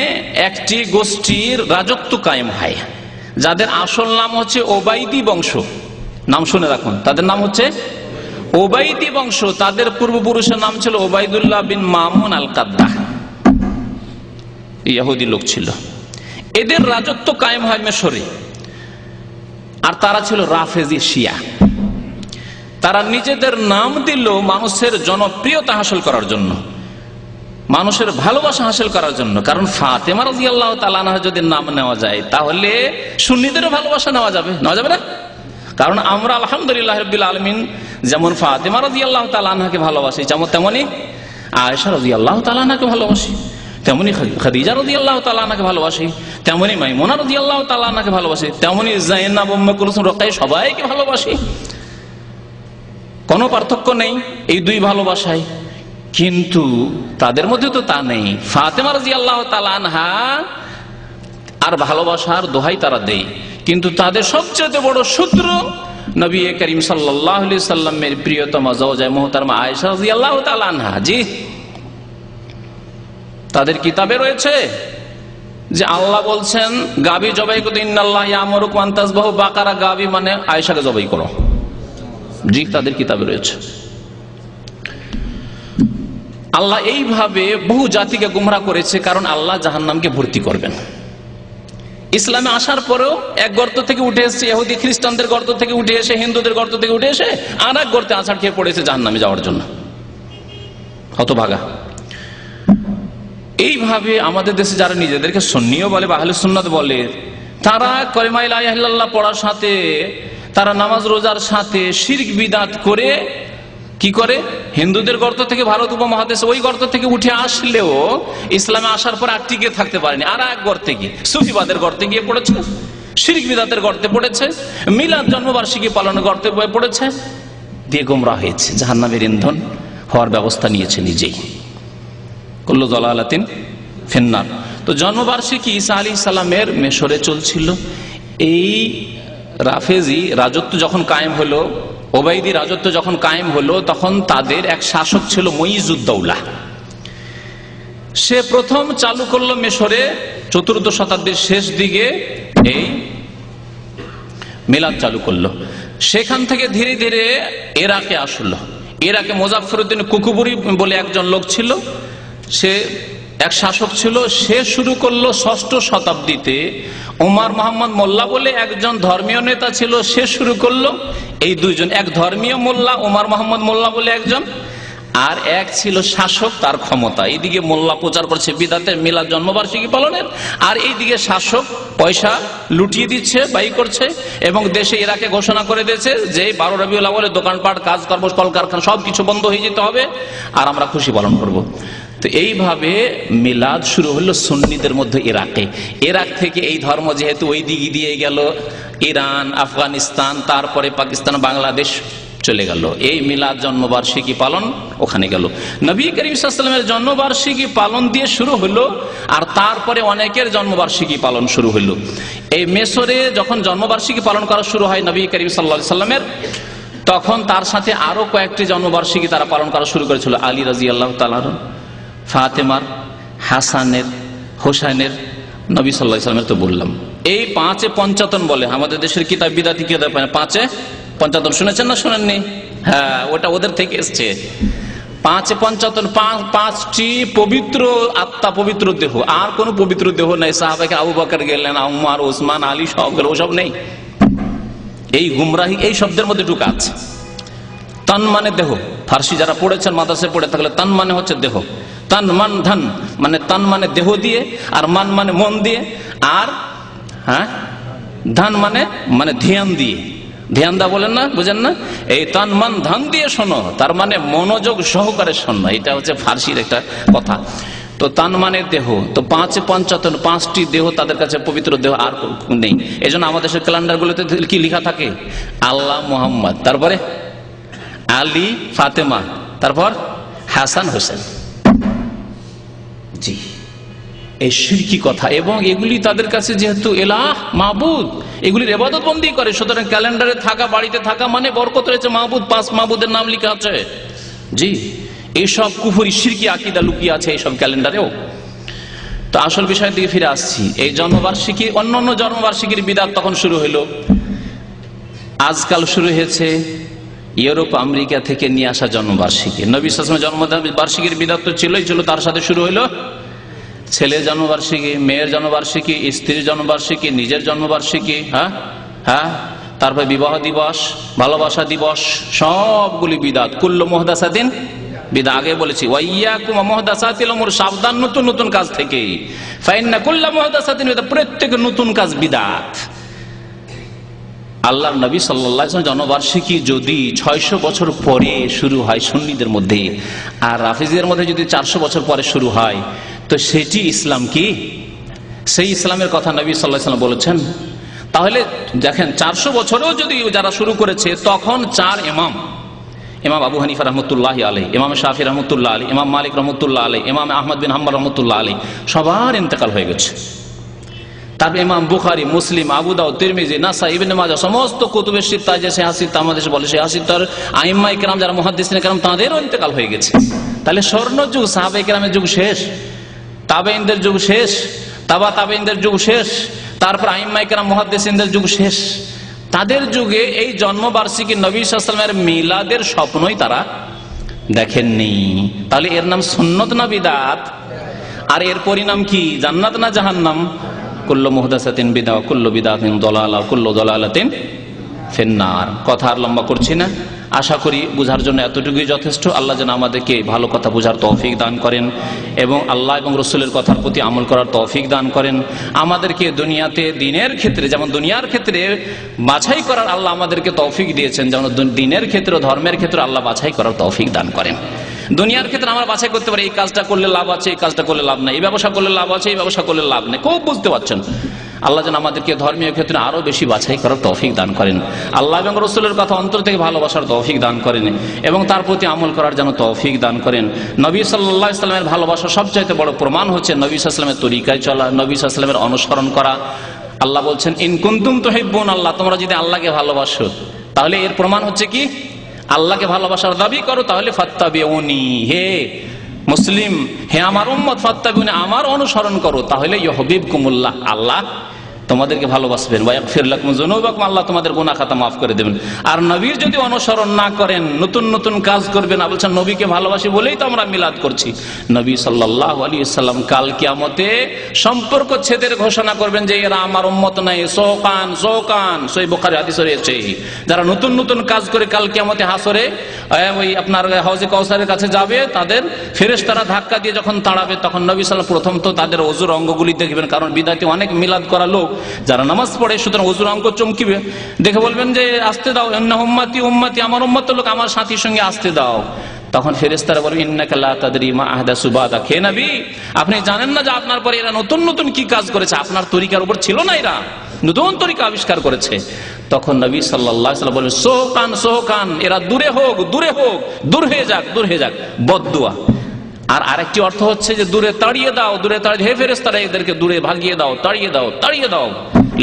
একটি গোষ্ঠীর রাজত্ব কায়েম হয়, যাদের আসল নাম হচ্ছে ওবাইদি বংশ। নাম শুনে রাখুন, তাদের নাম হচ্ছে ওবাইদি বংশ। তাদের পূর্বপুরুষের নাম ছিল ওবাইদুল্লাহ বিন মামুন আল কাদ্দাহ, ইহুদি লোক ছিল। এদের রাজত্ব কায়েম হয় মিশরে, আর তারা ছিল রাফেজি শিয়া। তারা নিজেদের নাম দিল মানুষের জনপ্রিয়তা হাসিল করার জন্য, মানুষের ভালোবাসা হাসিল করার জন্য। কারণ ফাতেমা রাদিয়াল্লাহু তাআলা আনহা যদি নাম নেওয়া যায়, তাহলে সুন্নিদেরও ভালোবাসা নেওয়া যাবে না? কারণ আমরা আলহামদুলিল্লাহ রাব্বিল আলামিন যেমন ফাতেমা রাদিয়াল্লাহু তাআলা আনহাকে ভালোবাসি, তেমনি আয়েশা রাদিয়াল্লাহু তাআলা আনহাকে ভালোবাসি, তেমনি খাদিজা রাদিয়াল্লাহু তাআলা আনহাকে ভালোবাসি, তেমনি মাইমুনা রাদিয়াল্লাহু তাআলা আনহাকে ভালোবাসি, তেমনি যায়েনাব উম্মে কুলসুম রুকাইয়া সবাইকে ভালোবাসি। কোনো পার্থক্য নেই এই দুই ভালোবাসায়। কিন্তু তাদের মধ্যে তো তা নেই। ফাতেমা রাদিয়াল্লাহু তাআলা আনহা আর ভালোবাসার দোহাই তারা দেয়, কিন্তু তাদের সবচেয়ে বড় শত্রু নবী করিম সাল্লাল্লাহু আলাইহি সাল্লামের প্রিয়তমা জাওজা মুহতারমা আয়েশা রাদিয়াল্লাহু তাআলা আনহা। জি, তাদের কিতাবে রয়েছে যে আল্লাহ বলছেন গাবি জবাই করতে, ইন্নাল্লাহ ইয়ামুরুকুম আন তাযবাহু বাকারা, গাবি মানে আয়েশাকে জবাই করো। জি, তাদের কিতাবে রয়েছে। আল্লাহ এইভাবে বহু জাতিকে গুমরাহ করেছে, কারণ আল্লাহ জাহান্নামকে ভর্তি করবেন। ইসলামে আসার পরেও এক গর্ত থেকে উঠে এসেছে, ইহুদি খ্রিস্টানদের গর্ত থেকে উঠে এসে, হিন্দুদের গর্ত থেকে উঠে এসে আর এক গর্তে আছাড় খেয়ে পড়েছে জাহান্নামে যাওয়ার জন্য। হতভাগা। এইভাবে আমাদের দেশে যারা নিজেদেরকে সুন্নিও বলে বা আহলে সুন্নাত বলে, তারা কালিমা লা ইলাহা ইল্লাল্লাহ পড়ার সাথে, তারা নামাজ রোজার সাথে শিরক বিদআত করে কি করে, হিন্দুদের গর্ত থেকে, ভারত উপমহাদেশে ওই গর্ত থেকে উঠে আসলেও ইসলামে আসার পর আর টিকে থাকতে পারেনি, আর এক গর্তে গিয়ে সুফিবাদের গর্তে গিয়ে পড়েছে, শিরক বিদআতের গর্তে পড়েছে, মিলাদ জন্মবার্ষিকী পালনের গর্তে পড়েছে, দিয়ে গোমরাহ হয়েছে, জাহান্নামের ইন্ধন হওয়ার ব্যবস্থা নিয়েছে নিজেই। কুল্লু যালালাতিন ফিন্নার। তো জন্মবার্ষিকী ঈসা আলাইহিস সালামের মিশরে চলছিল। এই রাফেজি রাজত্ব যখন কায়েম হলো, ওবাইদি রাজত্ব যখন কায়েম হলো, তখন তাদের এক শাসক ছিল মুইজুদ্দৌলা। সে প্রথম চালু করলো মিশরে চতুর্থ শতাব্দীর শেষ দিকে এই মিলাদ চালু করলো। সেখান থেকে ধীরে ধীরে ইরাকে আসলো। ইরাকে মুজাফফরউদ্দিন কুকুবুরি বলে একজন লোক ছিল, সে এক শাসক ছিল। সে শুরু করলো ষষ্ঠ শতাব্দীতে। ওমর মোহাম্মদ মোল্লা বলে একজন ধর্মীয় নেতা ছিল, সে শুরু করলো। এই দুইজন, এক ধর্মীয় মোল্লা ওমর মোহাম্মদ মোল্লা বলে একজন, আর এক ছিল শাসক, তার ক্ষমতা। এইদিকে মোল্লা প্রচার করছে বিদআতের, মিলাদ জন্মবার্ষিকী পালনের, আর এইদিকে শাসক পয়সা লুটিয়ে দিচ্ছে, ব্যয় করছে, এবং দেশে ইরাকে ঘোষণা করে দিয়েছে যে 12 রবিউল আউয়ালে দোকানপাট, কাজ কর্ম, কলকারখানা সবকিছু বন্ধ হয়ে যেতে হবে, আর আমরা খুশি পালন করব। তো এইভাবে মিলাদ শুরু হলো সুন্নিদের মধ্যে ইরাকে। ইরাক থেকে এই ধর্ম যেহেতু ওই দিকে দিয়ে গেল ইরান, আফগানিস্তান, তারপরে পাকিস্তান, বাংলাদেশ চলে গেল। এই মিলাদ জন্মবার্ষিকী পালন ওখানে গেল। নবী করিম সাল্লাল্লাহু আলাইহি ওয়াসাল্লামের জন্মবার্ষিকী পালন দিয়ে শুরু হলো, আর তারপরে অনেকের জন্মবার্ষিকী পালন শুরু হলো। এই মিশরে যখন জন্মবার্ষিকী পালন করা শুরু হয় নবী করিম সাল্লাল্লাহু আলাইহি ওয়াসাল্লামের, তখন তার সাথে আরো কয়েকটি জন্মবার্ষিকী তারা পালন করা শুরু করেছিল। আলী রাদিয়াল্লাহু তাআলা, ফাতেমার, হাসানের, হোসেনের, নবী সাল্লাল্লাহু আলাইহি ওয়াসাল্লামের তো বললাম। এই 5-এ-55 বলে আমাদের দেশের কিতাব, বিদাতি কিতাব 5-এ-55 শুনেছেন না শোনেননি? হ্যাঁ, ওটা ওদের থেকে এসছে। 5-এ-55 5টি পবিত্র আত্মা, পবিত্র দেহ, আর কোন পবিত্র দেহ নাই। সাহাবায়ে আবু বকর গেলেন, উমর, ওসমান, আলী সব গেল, ওসব নেই। এই গুমরাহি এই শব্দের মধ্যে ঢুকা আছে। তান মানে দেহ। ফার্সি যারা পড়েছেন, মাদ্রাসায় পড়ে থাকলে, তান মানে হচ্ছে দেহ। তান মান ধন মানে, তান মানে দেহ দিয়ে, আর মান মানে মন দিয়ে, আর হ্যাঁ ধান মানে মানে ধ্যান দিয়ে। ধ্যান দা বলেন না, বুঝেন না? এই তান মান ধান দিয়ে শোনো, তার মানে মনোযোগ সহকারে শোনো। এটা হচ্ছে ফার্সির একটা কথা। তো তান মানে দেহ। তো 5-এ-55 5টি দেহ তাদের কাছে পবিত্র দেহ আর নেই। এই জন্য আমাদের দেশের ক্যালেন্ডারগুলোতে কি লেখা থাকে? আল্লাহ, মোহাম্মদ, তারপরে আলী, ফাতেমা, তারপর হাসান, হোসেন। জি, এই শিরকি কথা। এবং এগুলি তাদের কাছে যেহেতু এলাহ, মাবুদ, এগুলির ইবাদত বন্দি করে, সুতরাং ক্যালেন্ডারে থাকা, বাড়িতে থাকা মানে বরকত রয়েছে, মাবুদ, 5 মাবুদের নাম লেখা আছে। জি, এইসব কুফরি শিরকি আকীদা লুকিয়ে আছে এইসব ক্যালেন্ডারেও। তো আসল বিষয়ের দিকে ফিরে আসছি। এই জন্মবার্ষিকী, অন্যান্য জন্মবার্ষিকীর বিদআত তখন শুরু হলো। আজকাল শুরু হয়েছে ইউরোপ, আমেরিকা থেকে নিয়ে আসা জন্মবার্ষিকী। নবী সাল্লাল্লাহু আলাইহি ওয়াসাল্লামের জন্মবার্ষিকীর বিদআত তো ছিল, তার সাথে শুরু হলো ছেলের জন্মবার্ষিকী, মেয়ের জন্মবার্ষিকী, স্ত্রীর জন্মবার্ষিকী, নিজের জন্মবার্ষিকী, হ্যাঁ হ্যাঁ, তারপর বিবাহ দিবস, ভালোবাসা দিবস, সবগুলি বিদআত। কুল্লু মুহদাসাতিন বিদআত। আগে বলেছি ওয়াইয়াকুম মুহদাসাতিল উমুর, সাবধান নতুন নতুন কাজ থেকে। ফাইন্না কুল্লু মুহদাসাতিন বিদআত, প্রত্যেক নতুন কাজ বিদআত। আল্লাহর নবী সাল্লাল্লাহু আলাইহি ওয়াসাল্লাম জন্মবার্ষিকী যদি 600 বছর পরে শুরু হয় সুন্নিদের মধ্যে, আর রাফিজিদের মধ্যে যদি 400 বছর পরে শুরু হয়, তো সেটি ইসলাম কি? সেই ইসলামের কথা নবী সাল্লাল্লাহু আলাইহি ওয়াসাল্লাম বলেছেন। তাহলে দেখেন 400 বছরেও যদি যারা শুরু করেছে, তখন 4 ইমাম, ইমাম আবু হানিফা রহমতুল্লাহি আলাইহি, ইমাম শাফি রহমতুল্লাহ আলাইহি, ইমাম মালিক রহমতুল্লাহ আলাইহি, ইমাম আহমদ বিন হাম্বল রহমতুল্লাহ আলাইহি, সবার ইন্তেকাল হয়ে গেছে। তারপর ইমাম বুখারী, মুসলিম, আবু দাউদ, তিরমিজি, নাসাই, ইবনে মাজাহ, সমস্ত কুতুবে সিত্তা, যে সিহাসিত আমাদের বলে সিহাসিতার আইম্মায়ে কেরাম যারা মুহাদ্দিসিনে কেরাম, তাদেরও ইন্তেকাল হয়ে গেছে। তাহলে স্বর্ণযুগ, সাহাবায়ে কেরামের যুগ শেষ, তাবেঈনদের যুগ শেষ, তাবেঈনদের যুগ শেষ, তারপর আইম্মায়ে কেরাম মুহাদ্দিসিনদের যুগ শেষ। তাদের যুগে এই জন্মবার্ষিকী নবী সাল্লাল্লাহু আলাইহি ওয়াসাল্লামের মিলাদের স্বপ্নই তারা দেখেননি। তাহলে এর নাম সুন্নত না বিদআত? আর এর পরিণাম কি, জান্নাত না জাহান্নাম? কুল্লু মুহদাসাতিন বিদআহ, কুল্লু বিদআতিন দালালাহ, কুল্লু দালালাতিন ফিন্নার। কথা আর লম্বা করছি না, আশা করি বুঝার জন্য এতটুকুই যথেষ্ট। আল্লাহ যেন আমাদেরকে ভালো কথা বোঝার তৌফিক দান করেন এবং আল্লাহ এবং রসুলের কথার প্রতি আমল করার তৌফিক দান করেন। আমাদেরকে দুনিয়াতে দিনের ক্ষেত্রে, যেমন দুনিয়ার ক্ষেত্রে বাছাই করার আল্লাহ আমাদেরকে তৌফিক দিয়েছেন, যেমন দিনের ক্ষেত্রে, ধর্মের ক্ষেত্রে আল্লাহ বাছাই করার তৌফিক দান করেন। দুনিয়ার ক্ষেত্রে আমরা বাছাই করতে পারি, এই কাজটা করলে লাভ আছে, এই কাজটা করলে লাভ নাই, এই ব্যবসা করলে লাভ আছে, এই ব্যবসা করলে লাভ নেই। খুব বুঝতে পারছেন। আল্লাহ যেন আমাদেরকে ধর্মীয় ক্ষেত্রে আরো বেশি বাছাই করার তৌফিক দান করেন। আল্লাহ এবং রসুলের কথা অন্তর থেকে ভালোবাসার তৌফিক দান করেন এবং তার প্রতি আমল করার যেন তৌফিক দান করেন। নবী সাল্লাল্লাহু আলাইহি ওয়াসাল্লামের ভালোবাসা সবচাইতে বড় প্রমাণ হচ্ছে নবী সাল্লাল্লাহু আলাইহি ওয়াসাল্লামের তরিকায় চলা, নবী সাল্লাল্লাহু আলাইহি ওয়াসাল্লামের অনুসরণ করা। আল্লাহ বলছেন, ইন কুনতুম তুহিব্বুন আল্লাহ, তোমরা যদি আল্লাহকে ভালোবাসো, তাহলে এর প্রমাণ হচ্ছে কি? আল্লাহকে ভালোবাসার দাবি করো, তাহলে ফাত্তাবিউনি, হে মুসলিম, হে আমার উম্মত, ফাত্তাবিউনি, আমার অনুসরণ করো, তাহলে ইউহিব্বুকুমুল্লাহ, আল্লাহ তোমাদেরকে ভালোবাসবেন, ওয়া ইয়াগফির লাকুম যুনুবাকুম, আল্লাহ তোমাদের গুনাহ খাতা মাফ করে দেবেন। আর নবীর যদি অনুসরণ না করেন, নতুন নতুন কাজ করবেন, বলছেন নবীকে ভালোবাসি বলেই তো আমরা মিলাদ করছি। নবী সাল্লাল্লাহু আলাইহি ওয়াসাল্লাম কাল কিয়ামতে সম্পর্ক ছেদের ঘোষণা করবেন যে এরা আমার উম্মত নাই, শোকান শোকান, সহিহ বুখারী হাদিস রয়েছে। যারা নতুন নতুন কাজ করে কাল কিয়ামতে হাসরে ওই আপনার হাউজে কাউসারের কাছে যাবে, তাদের ফেরেশতারা ধাক্কা দিয়ে যখন তাড়াবে, তখন নবী সাল্লাল্লাহু আলাইহি ওয়াসাল্লাম প্রথম তো তাদের ওযুর অঙ্গগুলি দেখবেন, কারণ বিদাতে অনেক মিলাদ করা লোক যারা নামাজ পড়ে, সুতরাং ওযুর অঙ্গ চমকিবে, দেখে বলবেন যে আসতে দাও, ইন্না উম্মতি উম্মতি, আমার উম্মতের লোক আমার সাথীর সঙ্গে আসতে দাও। তখন ফেরেশতারা বলবে, ইন্নাকা লা তাদরি মা আহদাসু বাদা, হে নবী আপনি জানেন না যে আপনার পরে এরা নতুন নতুন কি কাজ করেছে, আপনার তরিকার উপর ছিল না, এরা নতুন তরিকা আবিষ্কার করেছে। তখন নবী সাল্লাল্লাহু আলাইহি ওয়াসাল্লাম বলেন, সোকান সোকান, এরা দূরে হোক, দূরে হোক, দূর হয়ে যাক, দূর হয়ে যাক, বদদুয়া। আর আরেকটি অর্থ হচ্ছে যে দূরে তাড়িয়ে দাও, দূরে তাড়িয়ে, হে ফেরেশতারা এদেরকে দূরে ভাগিয়ে দাও, তাড়িয়ে দাও, তাড়িয়ে দাও।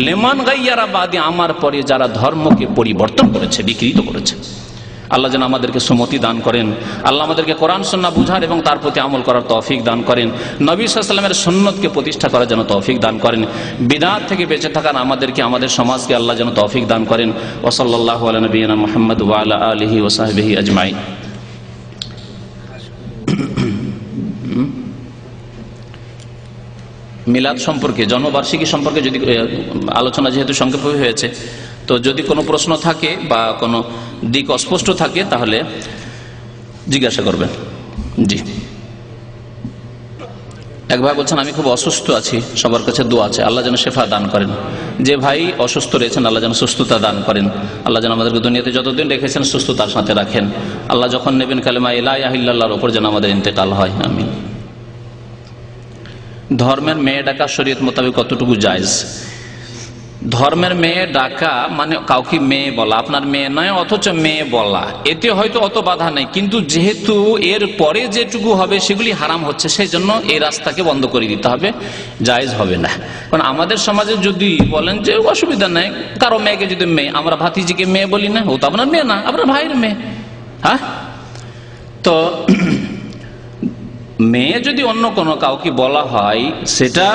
লিমান গায়্যারা বাদি, আমার পরে যারা ধর্মকে পরিবর্তন করেছে, বিকৃত করেছে। আল্লাহ যেন আমাদেরকে সুমতি দান করেন। আল্লাহ আমাদেরকে কোরআন সুন্নাহ বুঝার এবং তার প্রতি আমল করার তৌফিক দান করেন। নবী সাল্লাল্লাহু আলাইহি ওয়াসাল্লামের সুন্নতকে প্রতিষ্ঠা করার জন্য তৌফিক দান করেন। বিদআত থেকে বেঁচে থাকার আমাদেরকে, আমাদের সমাজকে আল্লাহ যেন তৌফিক দান করেন। ওয়া সাল্লাল্লাহু আলা নবিয়িনা মুহাম্মদ ওয়া আলা আলিহি ওয়া সাহবিহি আজমাইন। মিলাদ সম্পর্কে, জন্মবার্ষিকী সম্পর্কে যদি আলোচনা যেহেতু সংক্ষেপে হয়েছে, তো যদি কোনো প্রশ্ন থাকে বা কোনো দিক অস্পষ্ট থাকে তাহলে জিজ্ঞাসা করবেন। জি, এক ভাই বলছেন আমি খুব অসুস্থ আছি, সবার কাছে দোয়া আছে, আল্লাহ যেন শেফা দান করেন। যে ভাই অসুস্থ রয়েছেন আল্লাহ যেন সুস্থতা দান করেন। আল্লাহ যেন আমাদেরকে দুনিয়াতে যতদিন রেখেছেন সুস্থতার সাথে রাখেন। আল্লাহ যখন নেবেন কালেমা লা ইলাহা ইল্লাল্লাহর উপর যেন আমাদের ইন্তেকাল হয়, আমিন। ধর্মের মেয়ে ডাকা শরীয়ত মোতাবেক কতটুকু জায়েজ? ধর্মের মেয়ে ডাকা মানে কাউকে মেয়ে বলা, আপনার মেয়ে নয় অথচ মেয়ে বলা, এতে হয়তো অত বাধা নেই, কিন্তু যেহেতু এর পরে যেটুকু হবে সেগুলি হারাম হচ্ছে, সেই জন্য এই রাস্তাকে বন্ধ করে দিতে হবে, জায়েজ হবে না। কারণ আমাদের সমাজে যদি বলেন যে অসুবিধা নেই, কারো মেয়েকে যদি মেয়ে, আমরা ভাতিজিকে মেয়ে বলি না, ও তো আপনার মেয়ে না, আপনার ভাইয়ের মেয়ে। হ্যাঁ, তো মেয়ে যদি অন্য কোনো কাউকে বলা হয়, সেটা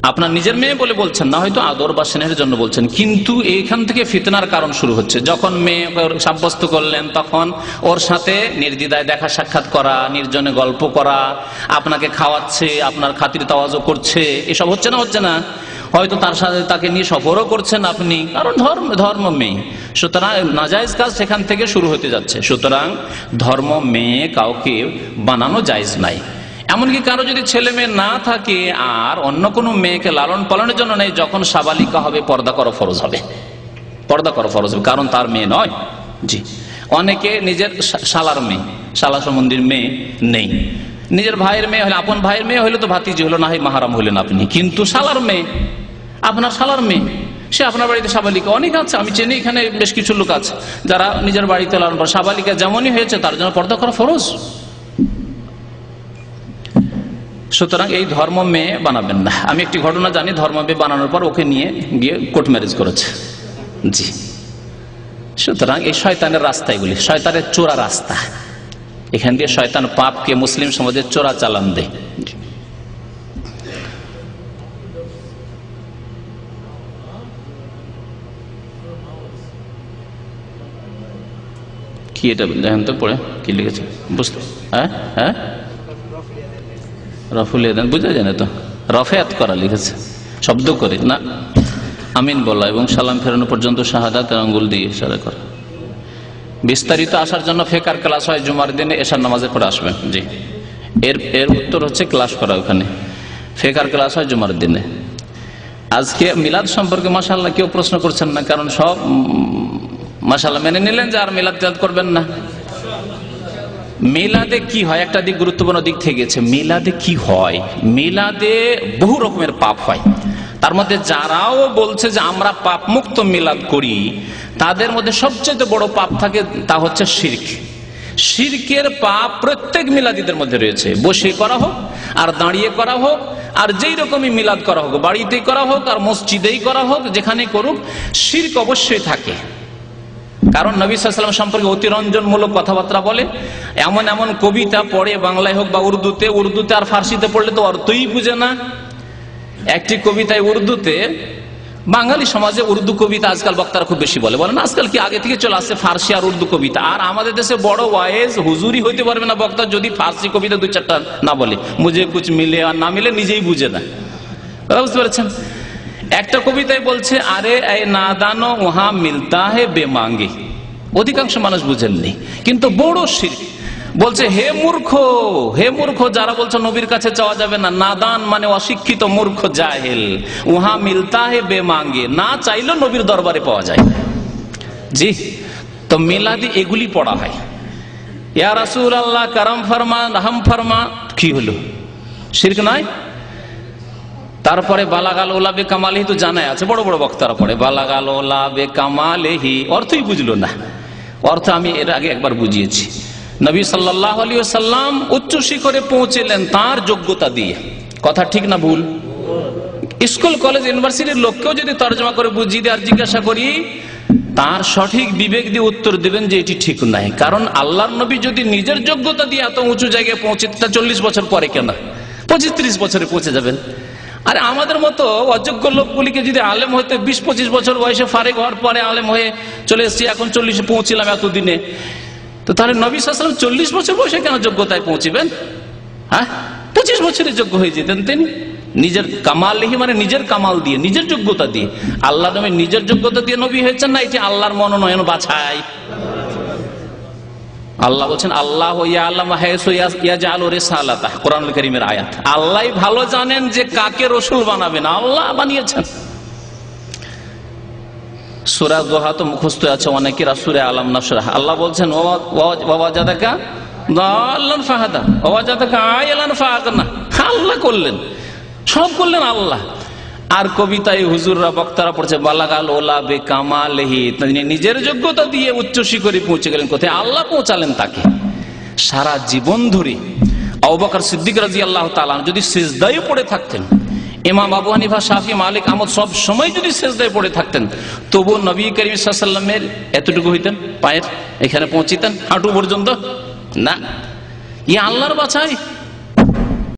আপনার নিজের মেয়ে বলে বলছেন না, হয়তো আদর বা স্নেহের জন্য বলছেন, কিন্তু এইখান থেকে ফিতনার কারণ শুরু হচ্ছে। যখন মেয়ে সাব্যস্ত করলেন, তখন ওর সাথে নির্দ্বিধায় দেখা সাক্ষাৎ করা, নির্জনে গল্প করা, আপনাকে খাওয়াচ্ছে, আপনার খাতির তাওয়াজু করছে, এসব হচ্ছে না, হচ্ছে না? হয়তো তার সাথে তাকে নিয়ে সফরও করছেন আপনি, কারণ ধর্ম মেয়ে, সুতরাং নাজায়েজ কাজ সেখান থেকে শুরু হতে যাচ্ছে। সুতরাং ধর্ম মেয়ে কাউকে বানানো জায়েজ নাই। এমনকি কারো যদি ছেলে মেয়ে না থাকে আর অন্য কোনো মেয়েকে লালন পালনের জন্য নেই, যখন সাবালিকা হবে পর্দা করা ফরজ হবে। পর্দা করা ফরজ হবে, কারণ তার মেয়ে নয়। জি, অনেকে নিজের শালার মেয়ে, শালা সম্বন্ধীর মেয়ে নেই, নিজের ভাইয়ের মেয়ে হলে, আপন ভাইয়ের মেয়ে হলে তো ভাতিজি হলো, না হয় মাহারাম হলেন আপনি, কিন্তু শালার মেয়ে, আপনার শালার মেয়ে, সে আপনার বাড়িতে সাবালিকা অনেক আছে, আমি চিনি এখানে বেশ কিছু লোক আছে যারা নিজের বাড়িতে লালন পালন, সাবালিকা যেমনই হয়েছে তার জন্য পর্দা করা ফরজ। সুতরাং এই ধর্ম মেয়ে বানাবেন না। আমি একটি ঘটনা জানি, ধর্ম মেয়ে বানানোর পর ওকে নিয়ে গিয়ে কোর্ট ম্যারেজ করেছে। জি, সুতরাং এই শয়তানের রাস্তা, এগুলি শয়তানের চোরা রাস্তা, এখান দিয়ে শয়তান পাপকে মুসলিম সমাজের চোরা চালান দেয়। কি এটা দেখেন তো পড়ে কি লিখেছে, বুঝতে? হ্যাঁ হ্যাঁ, রফুল ইয়াদান বুঝা যায় না তো, রফায়াত করা লিখেছে শব্দ করে না, আমিন বলা এবং সালাম ফেরানো পর্যন্ত শাহাদাত আঙ্গুল দিয়ে ইশারা করা। বিস্তারিত আসার জন্য ফেকার ক্লাস হয় জুমার দিনে, এশার নামাজের পরে আসবেন। জি, এর উত্তর হচ্ছে ক্লাস করা, ওখানে ফেকার ক্লাস হয় জুমার দিনে। আজকে মিলাদ সম্পর্কে মাশাআল্লাহ কেউ প্রশ্ন করছেন না, কারণ সব মাশাআল্লাহ মেনে নিলেন যে আর মিলাদ তিয়াদ করবেন না। মিলাদে কি হয়, একটা দিক গুরুত্বপূর্ণ দিক থেকে গেছে। মিলাদে কি হয়, মিলাদে বহু রকমের পাপ হয়। তার মধ্যে যারাও বলছে যে আমরা পাপ মুক্ত মিলাদ করি, তাদের মধ্যে সবচেয়ে বড় পাপ থাকে, তা হচ্ছে শিরক। শিরকের পাপ প্রত্যেক মিলাদীদের মধ্যে রয়েছে, বসে করা হোক আর দাঁড়িয়ে করা হোক, আর যেই রকমই মিলাদ করা হোক, বাড়িতেই করা হোক আর মসজিদেই করা হোক, যেখানে করুক শিরক অবশ্যই থাকে। কারণ নবী সাল্লাল্লাহু আলাইহি ওয়াসাল্লাম সম্পর্কে অতিরঞ্জনমূলক কথাবার্তা বলে, এমন এমন কবিতা পড়ে বাংলায় হোক বা উর্দুতে আর ফার্সিতে পড়লে তো অর্থই বুঝে না। একটি কবিতায় উর্দুতে, বাঙালি সমাজে উর্দু কবিতা আজকাল বক্তারা খুব বেশি বলেন আজকাল কি আগে থেকে চলে আসছে ফার্সি আর উর্দু কবিতা। আর আমাদের দেশে বড় ওয়াইজ হুজুরি হইতে পারবে না বক্তা যদি ফার্সি কবিতা দুই চারটা না বলে, মুঝে কুছ মিলে আর না মিলে নিজেই বুঝে না। বুঝতে পারছেন? একটা কবিতায় বলছে, আরে এই নাদানো ওহা মিলতা হে বেমাঙ্গে, অধিকাংশ মানুষ বুঝেননি, কিন্তু বড় শিরক। বলছে হে মূর্খ যারা বলছো নবীর কাছে চাওয়া যাবে না, নাদান মানে অশিক্ষিত মূর্খ জাহেল, ওহা মিলতা হে বেমাঙ্গে, না চাইলেও নবীর দরবারে পাওয়া যায়। জি, তো মিলাদি এগুলি পড়া হয়, ইয়া রাসূলুল্লাহ করম ফরমা রহম ফরমা, কি হলো শিরক নয়? তারপরে বালাগাল ওলা বে কামালেহি তো জানাই আছে, বড় বড় বক্তারা পড়ে বালাগাল ওলা বে কামালেহি, অর্থই বুঝলো না। অর্থ আমি এর আগে একবার বুঝিয়েছি। নবী সাল্লাল্লাহু আলাইহি ওয়াসাল্লাম উচ্চ শিখরে পৌঁছলেন তার যোগ্যতা দিয়ে। কথা ঠিক না ভুল? স্কুল কলেজ ইউনিভার্সিটির লোককেও যদি তর্জমা করে বুঝিয়ে দিয়ে আর জিজ্ঞাসা করি, তার সঠিক বিবেক দিয়ে উত্তর দিবেন যে এটি ঠিক নাই। কারণ আল্লাহর নবী যদি নিজের যোগ্যতা দিয়ে এত উঁচু জায়গায় পৌঁছে, তা 40 বছর পরে কেন 25-30 বছরে পৌঁছে যাবেন। আর আমাদের মতো অযোগ্য লোকগুলিকে যদি আলেম হইতে 20-25 বছর বয়সে ফারেক হওয়ার পরে আলেম হয়ে চলে এসেছি, এখন 40-এ পৌঁছিলাম এতদিনে, তো তাহলে নবী সাল্লাল্লাহু আলাইহি ওয়াসাল্লাম 40 বছর বয়সে কেন যোগ্যতায় পৌঁছিবেন? হ্যাঁ, 25 বছরে যোগ্য হয়ে যেতেন তিনি, নিজের কামাল লিহি মানে নিজের কামাল দিয়ে, নিজের যোগ্যতা দিয়ে। আল্লাহ নবী নিজের যোগ্যতা দিয়ে নবী হয়েছেন না এটি আল্লাহর মনোনয়ন বাছাই। আল্লাহ বলছেন আল্লাহ ইয়ালামু হাইসু ইয়াজআলু রিসালাতাহ, কোরআনুল কারীমের আয়াত। আল্লাহই ভালো জানেন যে কাকে রাসূল বানাবেন, আল্লাহ বানিয়েছেন। সূরা দুহা তো মুখস্থ আছে অনেকের, সূরা আলাম নাশরাহ। আল্লাহ বলছেন ওয়াজাদাকা দাল্লান ফাহাদা ওয়াজাদাকা আইলান ফাআগনা, আল্লাহ করলেন, সব করলেন আল্লাহ। আর কবিতায় হুজুররা বক্তারা পড়ছে বালাগাল ওলা বে কামালেহি, নিজের যোগ্যতা দিয়ে উচ্চ শিখরে পৌঁছে গেলেন। কোথায়? আল্লাহ পৌঁছালেন তাকে। সারা জীবন ধরে আবু বকর সিদ্দিক রাদিয়াল্লাহু তাআলা যদি সিজদায় পড়ে থাকতেন, ইমাম আবু হানিফা, শাফি, মালিক, আহমদ সব সময় যদি সিজদায় পড়ে থাকতেন, তবু নবী করিম সাল্লাল্লাহু আলাইহি ওয়াসাল্লামের এতটুকু হইতেন, পায়ের এখানে পৌঁছিতেন, হাঁটু পর্যন্ত না। ই আল্লাহর বাছাই।